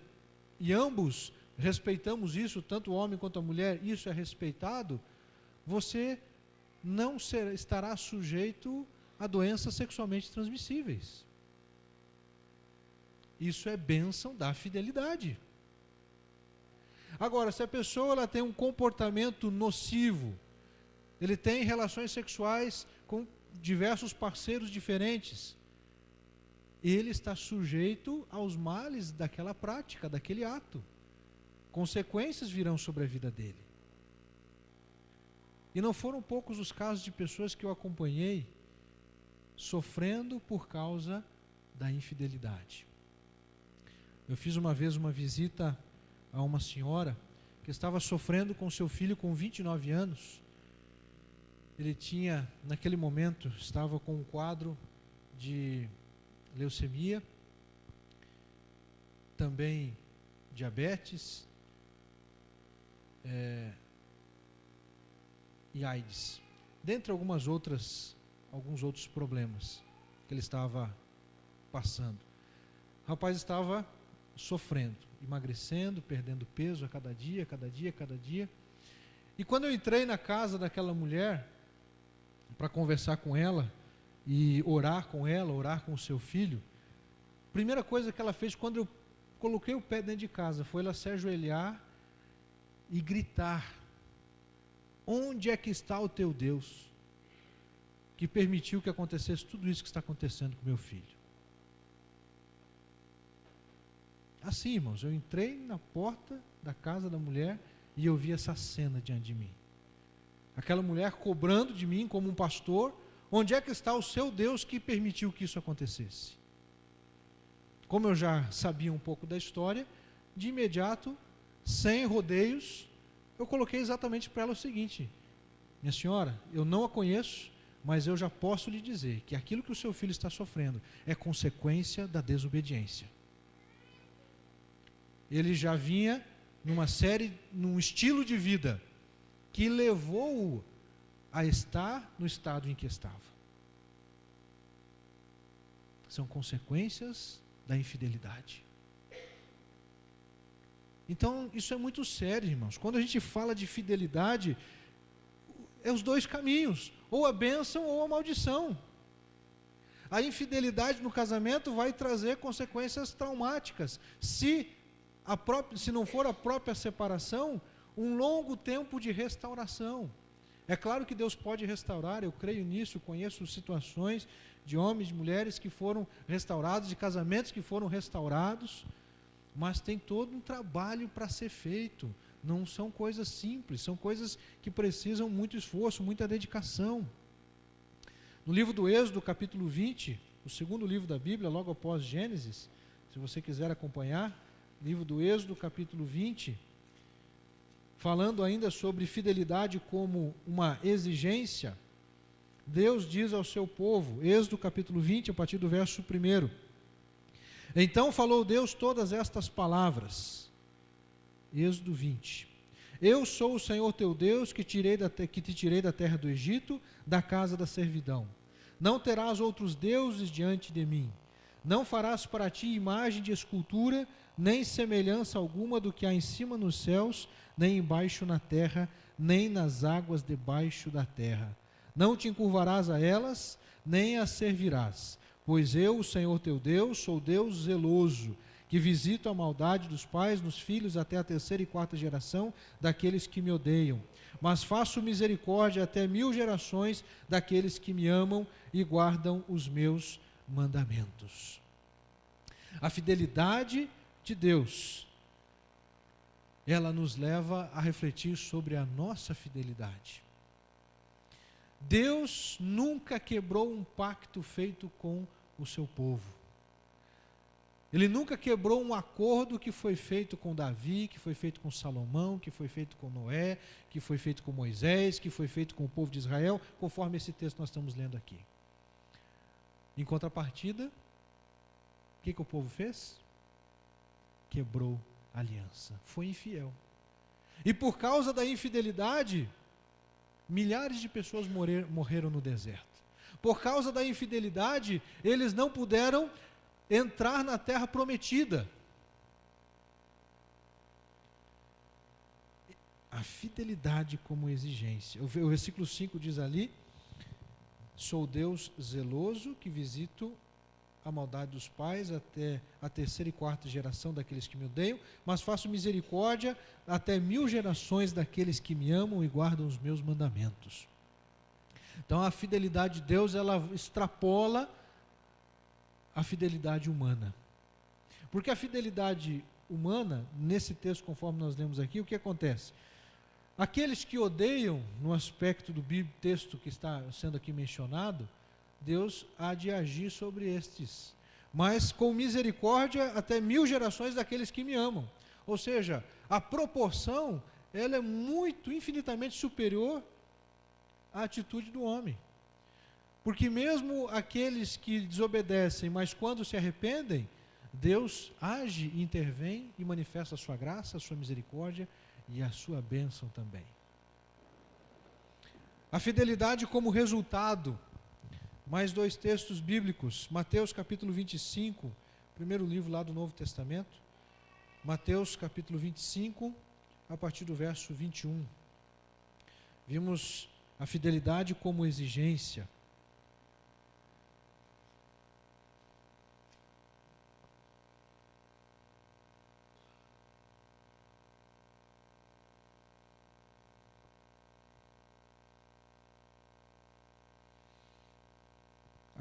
e ambos respeitamos isso, tanto o homem quanto a mulher, isso é respeitado, você não estará sujeito a doenças sexualmente transmissíveis. Isso é bênção da fidelidade. Agora, se a pessoa ela tem um comportamento nocivo, ele tem relações sexuais com diversos parceiros diferentes, ele está sujeito aos males daquela prática, daquele ato. Consequências virão sobre a vida dele. E não foram poucos os casos de pessoas que eu acompanhei sofrendo por causa da infidelidade. Eu fiz uma vez uma visita a uma senhora que estava sofrendo com seu filho com 29 anos. Ele tinha, naquele momento, estava com um quadro de leucemia, também diabetes e AIDS, dentre alguns outros problemas que ele estava passando. O rapaz estava sofrendo, emagrecendo, perdendo peso a cada dia. E quando eu entrei na casa daquela mulher, para conversar com ela e orar com ela, orar com o seu filho, a primeira coisa que ela fez quando eu coloquei o pé dentro de casa foi ela se ajoelhar e gritar: onde é que está o teu Deus que permitiu que acontecesse tudo isso que está acontecendo com meu filho? Assim, irmãos, eu entrei na porta da casa da mulher e eu vi essa cena diante de mim. Aquela mulher cobrando de mim como um pastor: onde é que está o seu Deus que permitiu que isso acontecesse? Como eu já sabia um pouco da história, de imediato, sem rodeios, eu coloquei exatamente para ela o seguinte: minha senhora, eu não a conheço, mas eu já posso lhe dizer que aquilo que o seu filho está sofrendo é consequência da desobediência. Ele já vinha num estilo de vida que levou-o a estar no estado em que estava. São consequências da infidelidade. Então, isso é muito sério, irmãos. Quando a gente fala de fidelidade, é os dois caminhos, ou a bênção ou a maldição. A infidelidade no casamento vai trazer consequências traumáticas. Se não for a própria separação, um longo tempo de restauração. É claro que Deus pode restaurar, eu creio nisso, conheço situações de homens e mulheres que foram restaurados, de casamentos que foram restaurados, mas tem todo um trabalho para ser feito. Não são coisas simples, são coisas que precisam muito esforço, muita dedicação. No livro do Êxodo, capítulo 20, o segundo livro da Bíblia, logo após Gênesis, se você quiser acompanhar, livro do Êxodo, capítulo 20, falando ainda sobre fidelidade como uma exigência, Deus diz ao seu povo, Êxodo capítulo 20, a partir do verso 1. Então falou Deus todas estas palavras. Êxodo 20. Eu sou o Senhor teu Deus que te tirei da terra do Egito, da casa da servidão. Não terás outros deuses diante de mim. Não farás para ti imagem de escultura, nem semelhança alguma do que há em cima nos céus, nem embaixo na terra, nem nas águas debaixo da terra. Não te encurvarás a elas, nem as servirás, pois eu, o Senhor teu Deus, sou Deus zeloso, que visito a maldade dos pais nos filhos até a 3ª e 4ª geração daqueles que me odeiam, mas faço misericórdia até 1000 gerações daqueles que me amam e guardam os meus mandamentos. A fidelidade de Deus, ela nos leva a refletir sobre a nossa fidelidade. Deus nunca quebrou um pacto feito com o seu povo. Ele nunca quebrou um acordo que foi feito com Davi, que foi feito com Salomão, que foi feito com Noé, que foi feito com Moisés, que foi feito com o povo de Israel, conforme esse texto que nós estamos lendo aqui. Em contrapartida, o que o povo fez? Quebrou a aliança, foi infiel. E por causa da infidelidade, milhares de pessoas morreram no deserto. Por causa da infidelidade, eles não puderam entrar na terra prometida. A fidelidade como exigência. O versículo 5 diz ali: sou Deus zeloso, que visito a maldade dos pais até a 3ª e 4ª geração daqueles que me odeiam, mas faço misericórdia até 1000 gerações daqueles que me amam e guardam os meus mandamentos. Então a fidelidade de Deus, ela extrapola a fidelidade humana. Porque a fidelidade humana, nesse texto conforme nós lemos aqui, o que acontece? Aqueles que odeiam, no aspecto do texto que está sendo aqui mencionado, Deus há de agir sobre estes, mas com misericórdia até 1000 gerações daqueles que me amam. Ou seja, a proporção, ela é muito, infinitamente superior à atitude do homem. Porque mesmo aqueles que desobedecem, mas quando se arrependem, Deus age, intervém e manifesta a sua graça, a sua misericórdia e a sua bênção também. A fidelidade como resultado. Mais 2 textos bíblicos, Mateus capítulo 25, primeiro livro lá do Novo Testamento, Mateus capítulo 25, a partir do verso 21. Vimos a fidelidade como exigência.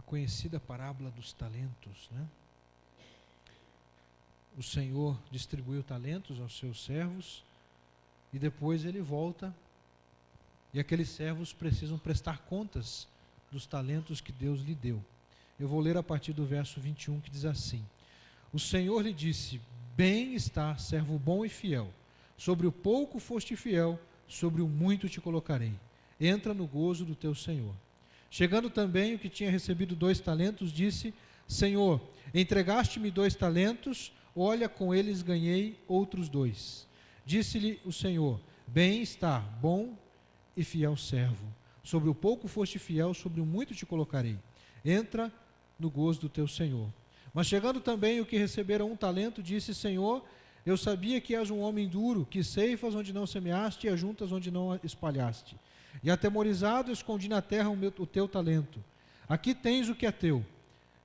Conhecida parábola dos talentos, né? O Senhor distribuiu talentos aos seus servos e depois ele volta e aqueles servos precisam prestar contas dos talentos que Deus lhe deu. Eu vou ler a partir do verso 21, que diz assim: o Senhor lhe disse: bem está, servo bom e fiel, sobre o pouco foste fiel, sobre o muito te colocarei, entra no gozo do teu Senhor. Chegando também o que tinha recebido 2 talentos, disse: Senhor, entregaste-me 2 talentos, olha, com eles ganhei outros 2. Disse-lhe o Senhor: bem está, bom e fiel servo. Sobre o pouco foste fiel, sobre o muito te colocarei. Entra no gozo do teu Senhor. Mas chegando também o que recebera 1 talento, disse: Senhor, eu sabia que és um homem duro, que ceifas onde não semeaste e ajuntas onde não espalhaste. E atemorizado escondi na terra o teu talento. Aqui tens o que é teu.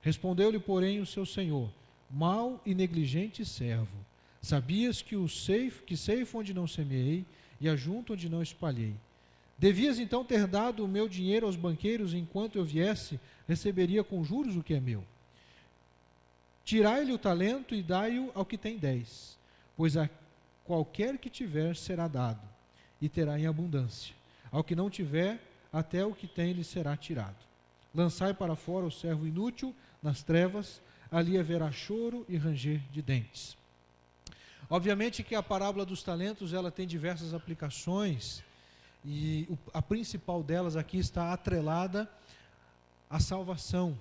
Respondeu-lhe, porém, o seu senhor: mau e negligente servo. Sabias que ceifo onde não semeei e ajunto onde não espalhei. Devias então ter dado o meu dinheiro aos banqueiros, enquanto eu viesse, receberia com juros o que é meu. Tirai-lhe o talento e dai-o ao que tem 10, pois a qualquer que tiver será dado, e terá em abundância. Ao que não tiver, até o que tem lhe será tirado. Lançai para fora o servo inútil nas trevas, ali haverá choro e ranger de dentes. Obviamente que a parábola dos talentos, ela tem diversas aplicações, e a principal delas aqui está atrelada à salvação.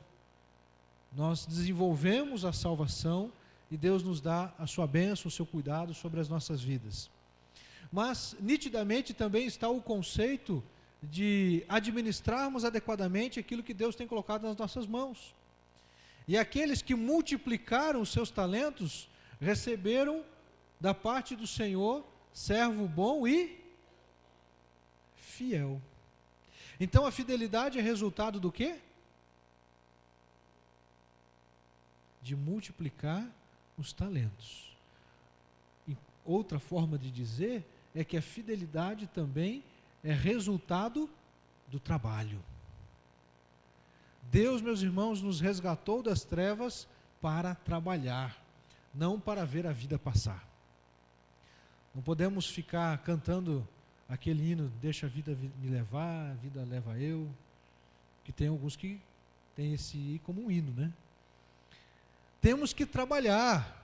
Nós desenvolvemos a salvação e Deus nos dá a sua bênção, o seu cuidado sobre as nossas vidas. Mas, nitidamente, também está o conceito de administrarmos adequadamente aquilo que Deus tem colocado nas nossas mãos. E aqueles que multiplicaram os seus talentos, receberam da parte do Senhor, servo bom e fiel. Então a fidelidade é resultado do quê? De multiplicar os talentos. E outra forma de dizer é que a fidelidade também é resultado do trabalho. Deus, meus irmãos, nos resgatou das trevas para trabalhar, não para ver a vida passar. Não podemos ficar cantando aquele hino, deixa a vida me levar, a vida leva eu, que tem alguns que tem esse como um hino, né? Temos que trabalhar.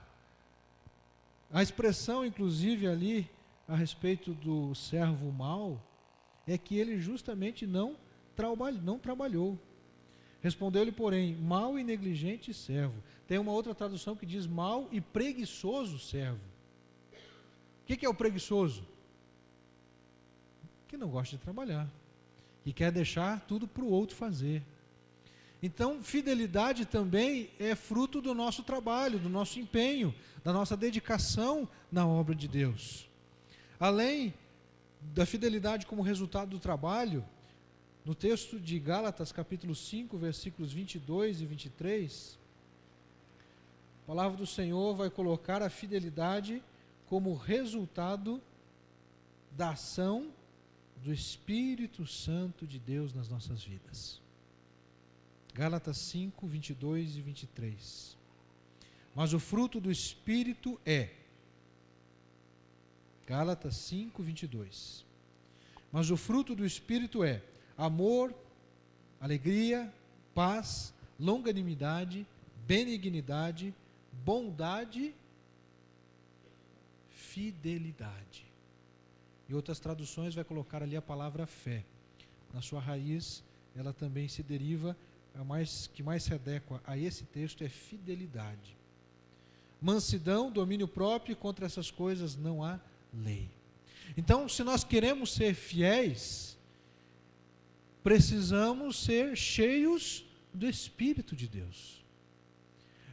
A expressão, inclusive, ali, a respeito do servo mau, é que ele justamente não trabalhou. Respondeu-lhe, porém, mau e negligente servo. Tem uma outra tradução que diz mau e preguiçoso servo. O que é o preguiçoso? Que não gosta de trabalhar, que quer deixar tudo para o outro fazer. Então, fidelidade também é fruto do nosso trabalho, do nosso empenho, da nossa dedicação na obra de Deus. Além da fidelidade como resultado do trabalho, no texto de Gálatas, capítulo 5, versículos 22 e 23, a palavra do Senhor vai colocar a fidelidade como resultado da ação do Espírito Santo de Deus nas nossas vidas. Gálatas 5, 22 e 23. Mas o fruto do Espírito é. Gálatas 5, 22. Mas o fruto do Espírito é amor, alegria, paz, longanimidade, benignidade, bondade, fidelidade. Em outras traduções vai colocar ali a palavra fé. Na sua raiz, ela também se deriva, que mais se adequa a esse texto é fidelidade. Mansidão, domínio próprio, contra essas coisas não há lei. Então, se nós queremos ser fiéis, precisamos ser cheios do Espírito de Deus.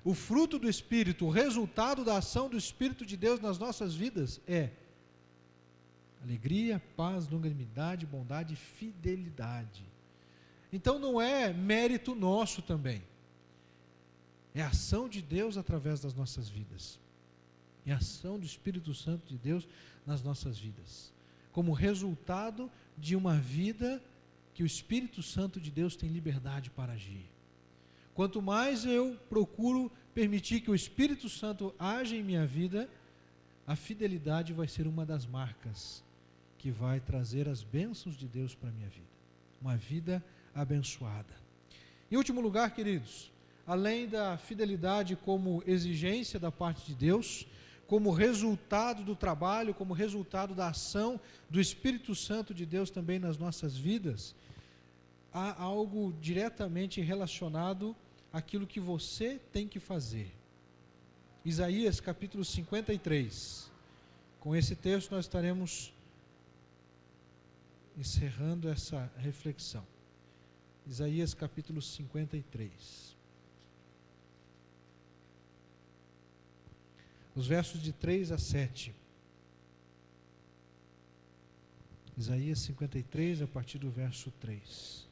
O fruto do Espírito, o resultado da ação do Espírito de Deus nas nossas vidas é alegria, paz, longanimidade, bondade e fidelidade. Então não é mérito nosso também. É a ação de Deus através das nossas vidas. É a ação do Espírito Santo de Deus nas nossas vidas. Como resultado de uma vida que o Espírito Santo de Deus tem liberdade para agir. Quanto mais eu procuro permitir que o Espírito Santo age em minha vida, a fidelidade vai ser uma das marcas que vai trazer as bênçãos de Deus para a minha vida. Uma vida abençoada. Em último lugar, queridos, além da fidelidade como exigência da parte de Deus, como resultado do trabalho, como resultado da ação do Espírito Santo de Deus também nas nossas vidas, há algo diretamente relacionado àquilo que você tem que fazer. Isaías capítulo 53. Com esse texto nós estaremos encerrando essa reflexão. Isaías capítulo 53. Os versos de 3 a 7. Isaías 53, a partir do verso 3.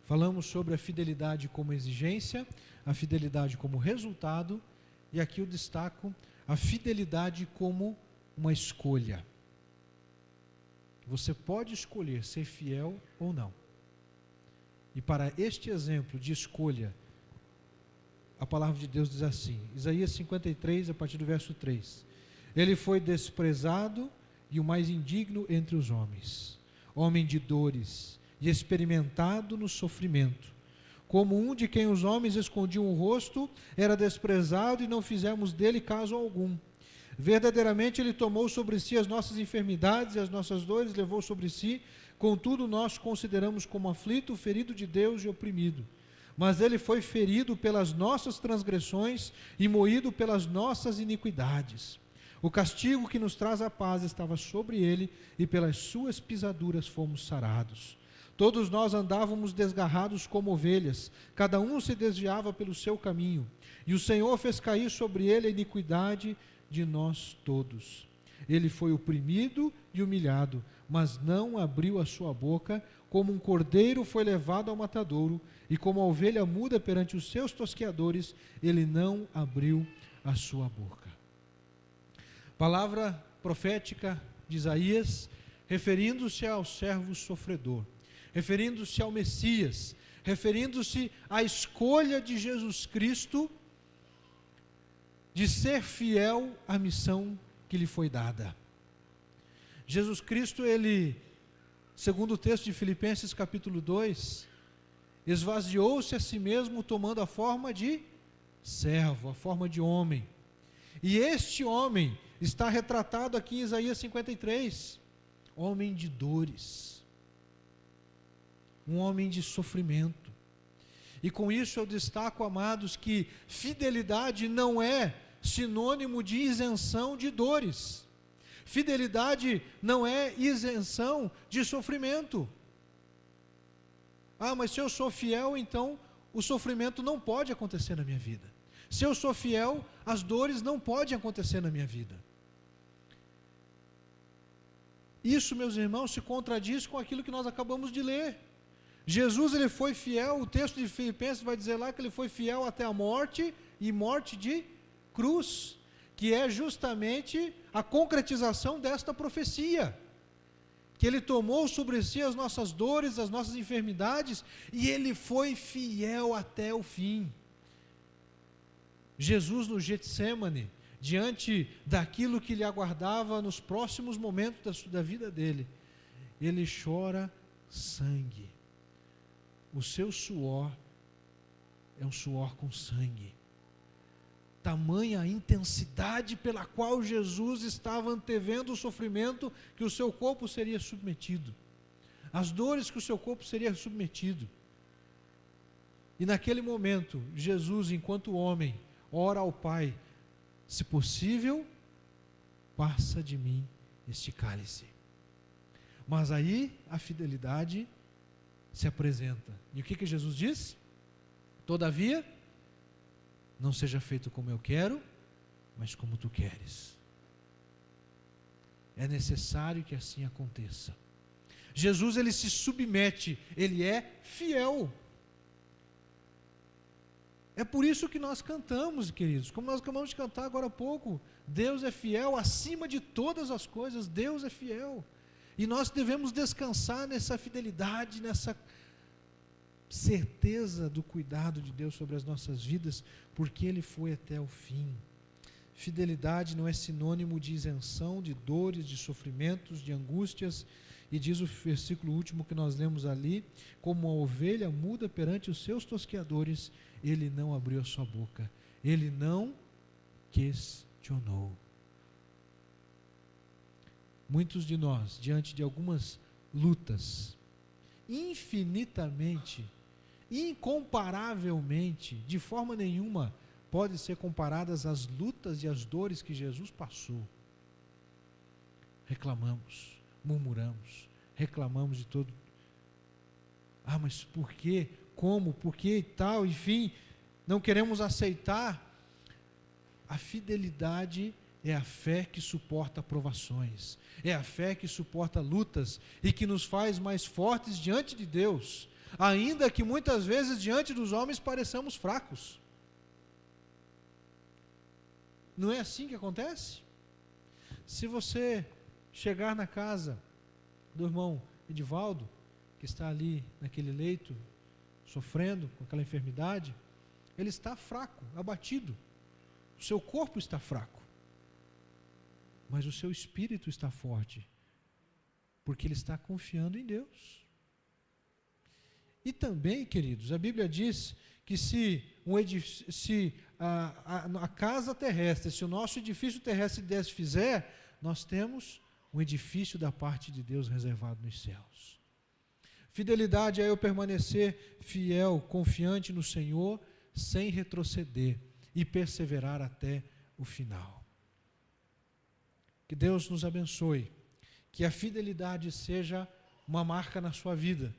Falamos sobre a fidelidade como exigência, a fidelidade como resultado, e aqui eu destaco a fidelidade como uma escolha. Você pode escolher ser fiel ou não. E para este exemplo de escolha, a palavra de Deus diz assim, Isaías 53, a partir do verso 3. Ele foi desprezado e o mais indigno entre os homens, homem de dores e experimentado no sofrimento. Como um de quem os homens escondiam o rosto, era desprezado e não fizemos dele caso algum. Verdadeiramente ele tomou sobre si as nossas enfermidades e as nossas dores levou sobre si, contudo nós o consideramos como aflito, ferido de Deus e oprimido. Mas ele foi ferido pelas nossas transgressões e moído pelas nossas iniquidades. O castigo que nos traz a paz estava sobre ele, e pelas suas pisaduras fomos sarados. Todos nós andávamos desgarrados como ovelhas, cada um se desviava pelo seu caminho, e o Senhor fez cair sobre ele a iniquidade de nós todos. Ele foi oprimido e humilhado, mas não abriu a sua boca. Como um cordeiro foi levado ao matadouro, e como a ovelha muda perante os seus tosqueadores, ele não abriu a sua boca. Palavra profética de Isaías, referindo-se ao servo sofredor, referindo-se ao Messias, referindo-se à escolha de Jesus Cristo de ser fiel à missão que lhe foi dada. Jesus Cristo, ele, segundo o texto de Filipenses capítulo 2, esvaziou-se a si mesmo, tomando a forma de servo, a forma de homem. E este homem está retratado aqui em Isaías 53, homem de dores, um homem de sofrimento. E com isso eu destaco, amados, que fidelidade não é sinônimo de isenção de dores. Fidelidade não é isenção de sofrimento. Ah, mas se eu sou fiel, então o sofrimento não pode acontecer na minha vida. Se eu sou fiel, as dores não podem acontecer na minha vida. Isso, meus irmãos, se contradiz com aquilo que nós acabamos de ler. Jesus, ele foi fiel, o texto de Filipenses vai dizer lá que ele foi fiel até a morte, e morte de cruz, que é justamente a concretização desta profecia, que ele tomou sobre si as nossas dores, as nossas enfermidades, e ele foi fiel até o fim. Jesus no Getsêmani, diante daquilo que lhe aguardava nos próximos momentos da vida dele, ele chora sangue. O seu suor é um suor com sangue. Tamanha a intensidade pela qual Jesus estava antevendo o sofrimento que o seu corpo seria submetido, as dores que o seu corpo seria submetido. E naquele momento, Jesus, enquanto homem, ora ao Pai: se possível, passa de mim este cálice. Mas aí a fidelidade se apresenta. E o que Jesus diz? Todavia, não seja feito como eu quero, mas como tu queres. É necessário que assim aconteça. Jesus, ele se submete, ele é fiel. É por isso que nós cantamos, queridos, como nós acabamos de cantar agora há pouco, Deus é fiel acima de todas as coisas, Deus é fiel. E nós devemos descansar nessa fidelidade, nessa certeza do cuidado de Deus sobre as nossas vidas, porque Ele foi até o fim. Fidelidade não é sinônimo de isenção, de dores, de sofrimentos, de angústias. E diz o versículo último que nós lemos ali: como a ovelha muda perante os seus tosqueadores, ele não abriu a sua boca, ele não questionou. Muitos de nós, diante de algumas lutas, infinitamente, incomparavelmente, de forma nenhuma, podem ser comparadas às lutas e às dores que Jesus passou. Reclamamos, murmuramos, reclamamos de todo. Ah, mas por quê? Como? Por quê e tal? Enfim, não queremos aceitar. A fidelidade é a fé que suporta provações, é a fé que suporta lutas e que nos faz mais fortes diante de Deus, ainda que muitas vezes diante dos homens pareçamos fracos. Não é assim que acontece? Se você chegar na casa do irmão Edivaldo, que está ali naquele leito, sofrendo com aquela enfermidade, ele está fraco, abatido. O seu corpo está fraco, mas o seu espírito está forte, porque ele está confiando em Deus. E também, queridos, a Bíblia diz que se a casa terrestre, se o nosso edifício terrestre se desfizer, nós temos um edifício da parte de Deus reservado nos céus. Fidelidade é eu permanecer fiel, confiante no Senhor, sem retroceder e perseverar até o final. Que Deus nos abençoe, que a fidelidade seja uma marca na sua vida.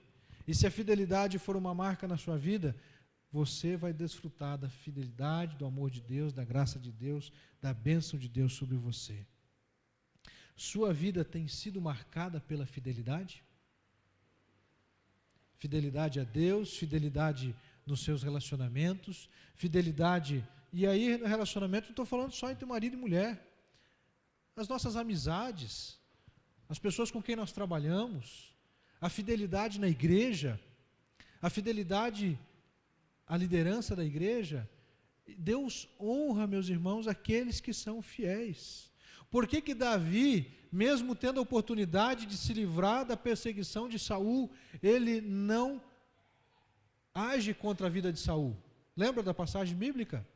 E se a fidelidade for uma marca na sua vida, você vai desfrutar da fidelidade, do amor de Deus, da graça de Deus, da bênção de Deus sobre você. Sua vida tem sido marcada pela fidelidade? Fidelidade a Deus, fidelidade nos seus relacionamentos, fidelidade, e aí no relacionamento não estou falando só entre marido e mulher, as nossas amizades, as pessoas com quem nós trabalhamos, a fidelidade na igreja, a fidelidade à liderança da igreja. Deus honra, meus irmãos, aqueles que são fiéis. Por que Davi, mesmo tendo a oportunidade de se livrar da perseguição de Saul, ele não age contra a vida de Saul? Lembra da passagem bíblica?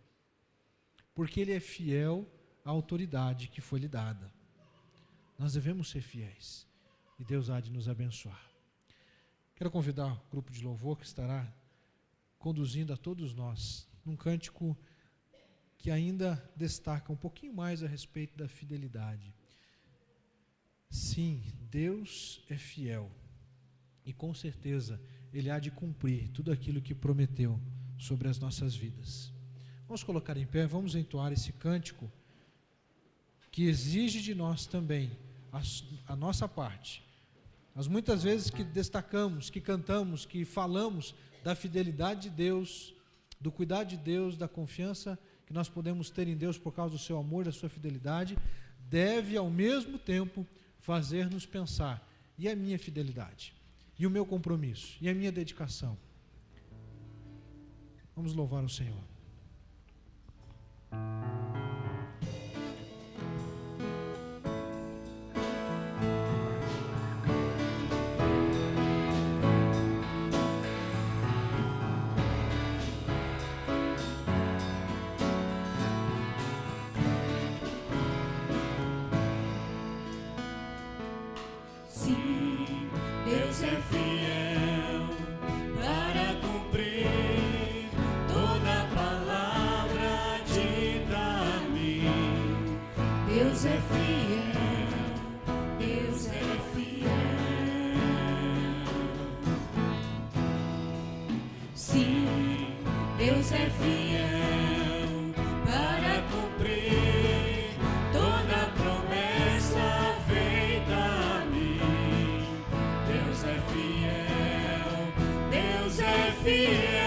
Porque ele é fiel à autoridade que foi lhe dada. Nós devemos ser fiéis, e Deus há de nos abençoar. Quero convidar o grupo de louvor que estará conduzindo a todos nós num cântico que ainda destaca um pouquinho mais a respeito da fidelidade. Sim, Deus é fiel, e com certeza Ele há de cumprir tudo aquilo que prometeu sobre as nossas vidas. Vamos colocar em pé, vamos entoar esse cântico que exige de nós também a nossa parte. As muitas vezes que destacamos, que cantamos, que falamos da fidelidade de Deus, do cuidado de Deus, da confiança que nós podemos ter em Deus por causa do seu amor, da sua fidelidade, deve ao mesmo tempo fazer-nos pensar: e a minha fidelidade? E o meu compromisso? E a minha dedicação? Vamos louvar o Senhor. Sim, Deus é fiel para cumprir toda a palavra dita a mim. Deus é fiel, Deus é fiel. Sim, Deus é fiel para cumprir toda a promessa feita a mim. Deus é fiel, Deus é fiel.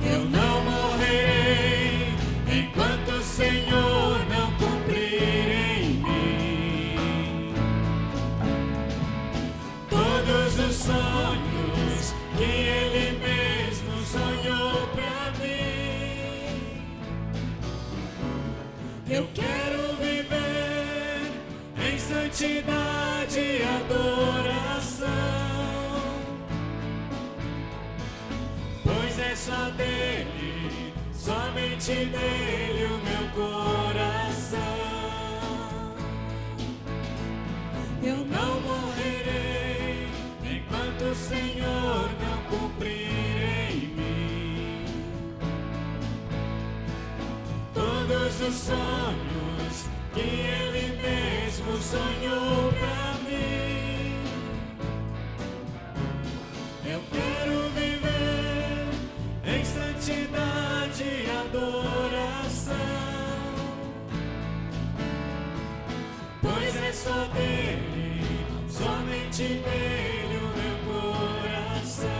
Eu não morrerei enquanto o Senhor não cumprir em mim todos os sonhos que Ele mesmo sonhou pra mim. Eu quero viver em santidade e adoração, pois é só dele, somente dele o meu coração. Eu não morrerei enquanto o Senhor não cumprir em mim todos os sonhos que Ele mesmo sonhou pra mim. Eu quero viver em santidade e adoração, pois é só dele, somente dele o meu coração.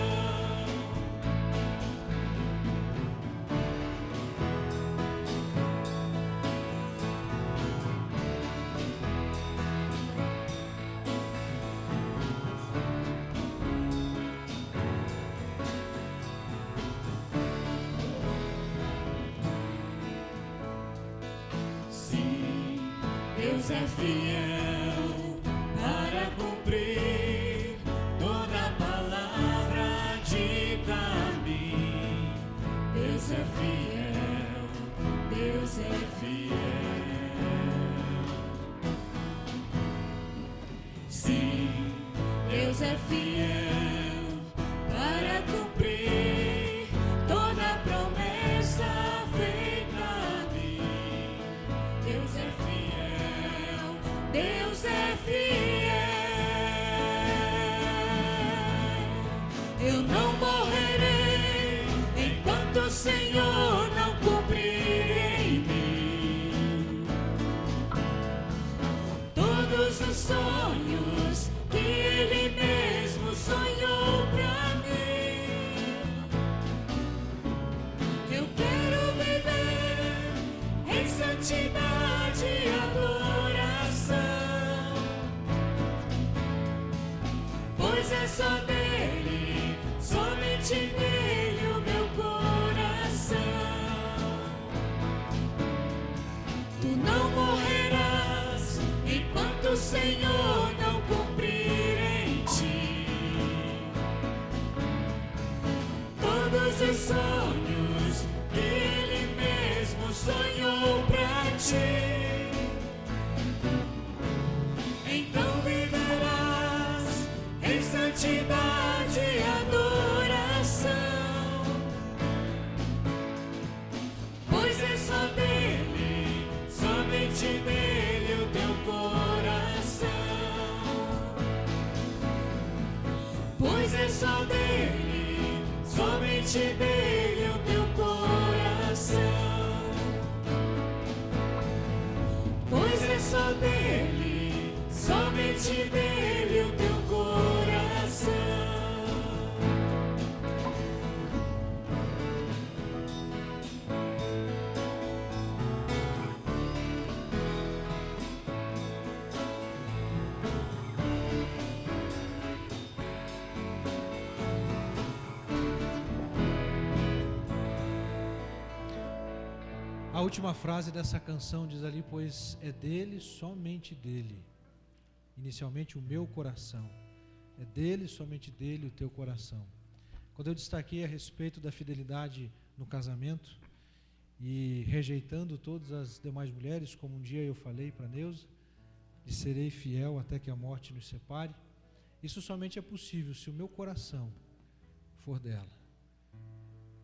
Deus é fiel para cumprir toda palavra dita a mim. Deus é fiel, Deus é fiel. Sim, Deus é fiel para cumprir toda promessa feita a mim. Deus é fiel, Deus é fiel. Eu não morrerei enquanto o Senhor não cumprir em mim todos os sonhos que Ele mesmo sonhou pra mim. Eu quero viver em santidade e adoração, pois é só dele, somente nele o meu coração. Tu não morrerás enquanto o Senhor não cumprir em ti todos os sonhos que Ele mesmo sonhou pra ti. Então viverás em santidade e adoração, pois é só dele, somente nele o teu coração. Pois é só dele, somente dele o teu coração. Pois é só dele, somente dele o teu coração. A última frase dessa canção diz ali: pois é dele, somente dele, inicialmente o meu coração. É dele, somente dele, o teu coração. Quando eu destaquei a respeito da fidelidade no casamento e rejeitando todas as demais mulheres, como um dia eu falei para Neuza, e serei fiel até que a morte nos separe, isso somente é possível se o meu coração for dela.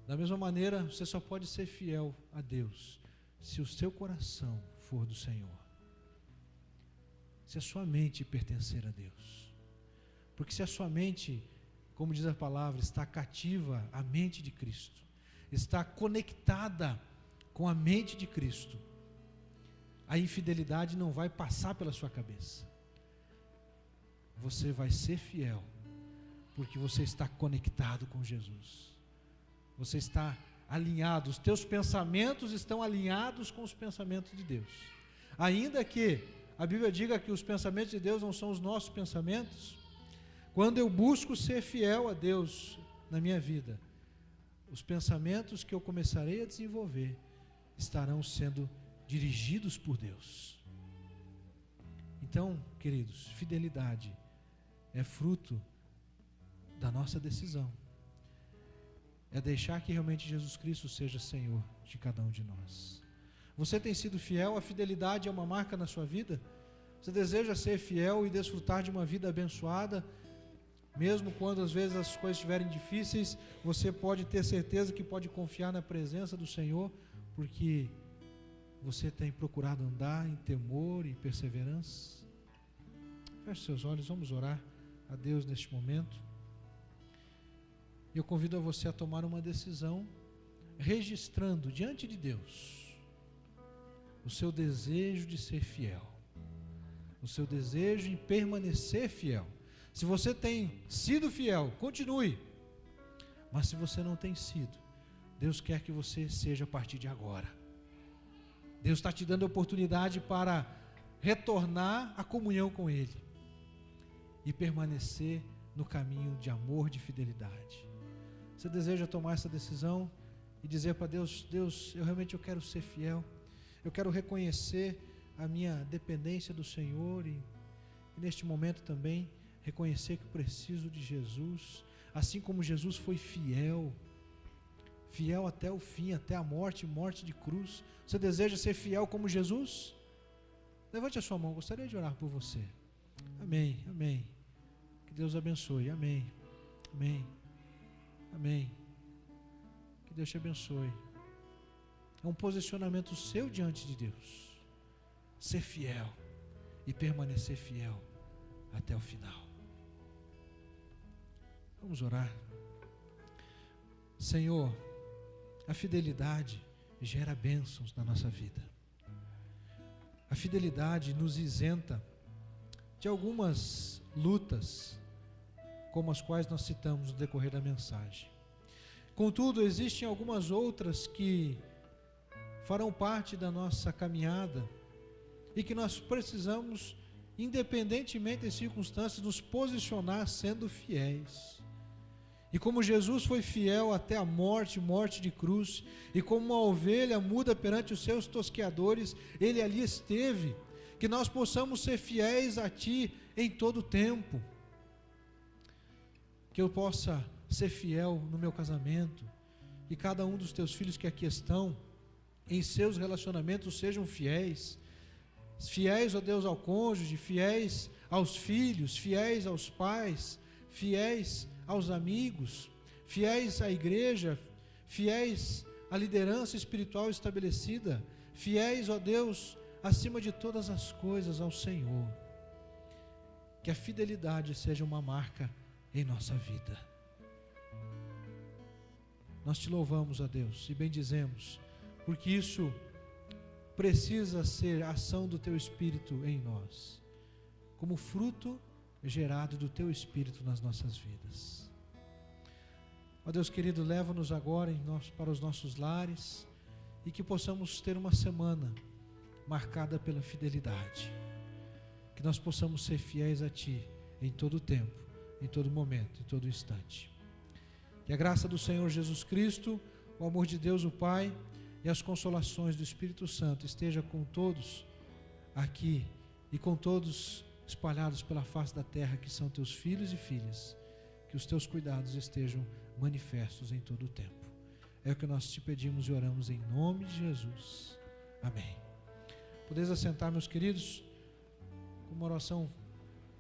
Da mesma maneira, você só pode ser fiel a Deus se o seu coração for do Senhor, se a sua mente pertencer a Deus. Porque se a sua mente, como diz a palavra, está cativa à mente de Cristo, está conectada com a mente de Cristo, a infidelidade não vai passar pela sua cabeça. Você vai ser fiel, porque você está conectado com Jesus. Você está alinhado, os teus pensamentos estão alinhados com os pensamentos de Deus. Ainda que a Bíblia diga que os pensamentos de Deus não são os nossos pensamentos, quando eu busco ser fiel a Deus na minha vida, os pensamentos que eu começarei a desenvolver estarão sendo dirigidos por Deus. Então, queridos, fidelidade é fruto da nossa decisão. É deixar que realmente Jesus Cristo seja Senhor de cada um de nós. Você tem sido fiel? A fidelidade é uma marca na sua vida? Você deseja ser fiel e desfrutar de uma vida abençoada? Mesmo quando às vezes as coisas estiverem difíceis, você pode ter certeza que pode confiar na presença do Senhor, porque você tem procurado andar em temor e perseverança? Feche seus olhos, vamos orar a Deus neste momento. Eu convido a você a tomar uma decisão, registrando diante de Deus o seu desejo de ser fiel, o seu desejo em permanecer fiel. Se você tem sido fiel, continue. Mas se você não tem sido, Deus quer que você seja a partir de agora. Deus está te dando a oportunidade para retornar à comunhão com Ele e permanecer no caminho de amor, de fidelidade. Você deseja tomar essa decisão e dizer para Deus: Deus, eu realmente quero ser fiel, eu quero reconhecer a minha dependência do Senhor e neste momento também reconhecer que eu preciso de Jesus, assim como Jesus foi fiel até o fim, até a morte de cruz. Você deseja ser fiel como Jesus? Levante a sua mão, gostaria de orar por você. Amém, amém. Que Deus abençoe, amém, amém, amém. Que Deus te abençoe. É um posicionamento seu diante de Deus, ser fiel e permanecer fiel até o final. Vamos orar. Senhor, a fidelidade gera bênçãos na nossa vida. A fidelidade nos isenta de algumas lutas, como as quais nós citamos no decorrer da mensagem. Contudo, existem algumas outras que farão parte da nossa caminhada e que nós precisamos, independentemente das circunstâncias, nos posicionar sendo fiéis. E como Jesus foi fiel até a morte de cruz, e como uma ovelha muda perante os seus tosqueadores, Ele ali esteve, que nós possamos ser fiéis a Ti em todo o tempo, que eu possa ser fiel no meu casamento, e cada um dos Teus filhos que aqui estão, em seus relacionamentos sejam fiéis, ó Deus, ao cônjuge, fiéis aos filhos, fiéis aos pais, fiéis aos amigos, fiéis à igreja, fiéis à liderança espiritual estabelecida, fiéis, ó Deus, acima de todas as coisas ao Senhor. Que a fidelidade seja uma marca em nossa vida. Nós te louvamos, ó Deus, e bendizemos, porque isso precisa ser a ação do Teu Espírito em nós, como fruto gerado do Teu Espírito nas nossas vidas. Ó Deus querido, leva-nos agora para os nossos lares e que possamos ter uma semana marcada pela fidelidade, que nós possamos ser fiéis a Ti em todo o tempo, em todo momento, em todo instante. Que a graça do Senhor Jesus Cristo, o amor de Deus o Pai e as consolações do Espírito Santo esteja com todos aqui e com todos espalhados pela face da terra, que são Teus filhos e filhas, que os Teus cuidados estejam manifestos em todo o tempo. É o que nós te pedimos e oramos em nome de Jesus. Amém. Podeis assentar, meus queridos, com uma oração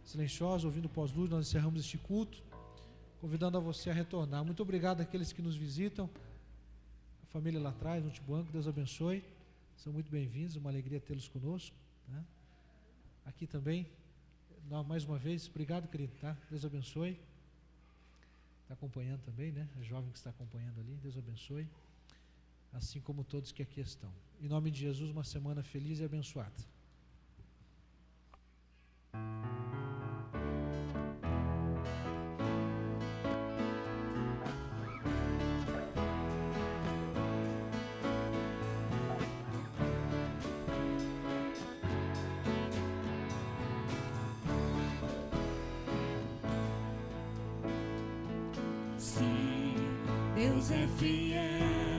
silenciosa, ouvindo o pós-luz, nós encerramos este culto, convidando a você a retornar. Muito obrigado àqueles que nos visitam, a família lá atrás, no banco, Deus abençoe, são muito bem-vindos, uma alegria tê-los conosco, né? Aqui também, mais uma vez, obrigado, querido, tá? Deus abençoe. Está acompanhando também, né? A jovem que está acompanhando ali, Deus abençoe. Assim como todos que aqui estão. Em nome de Jesus, uma semana feliz e abençoada. Sim, Deus é fiel.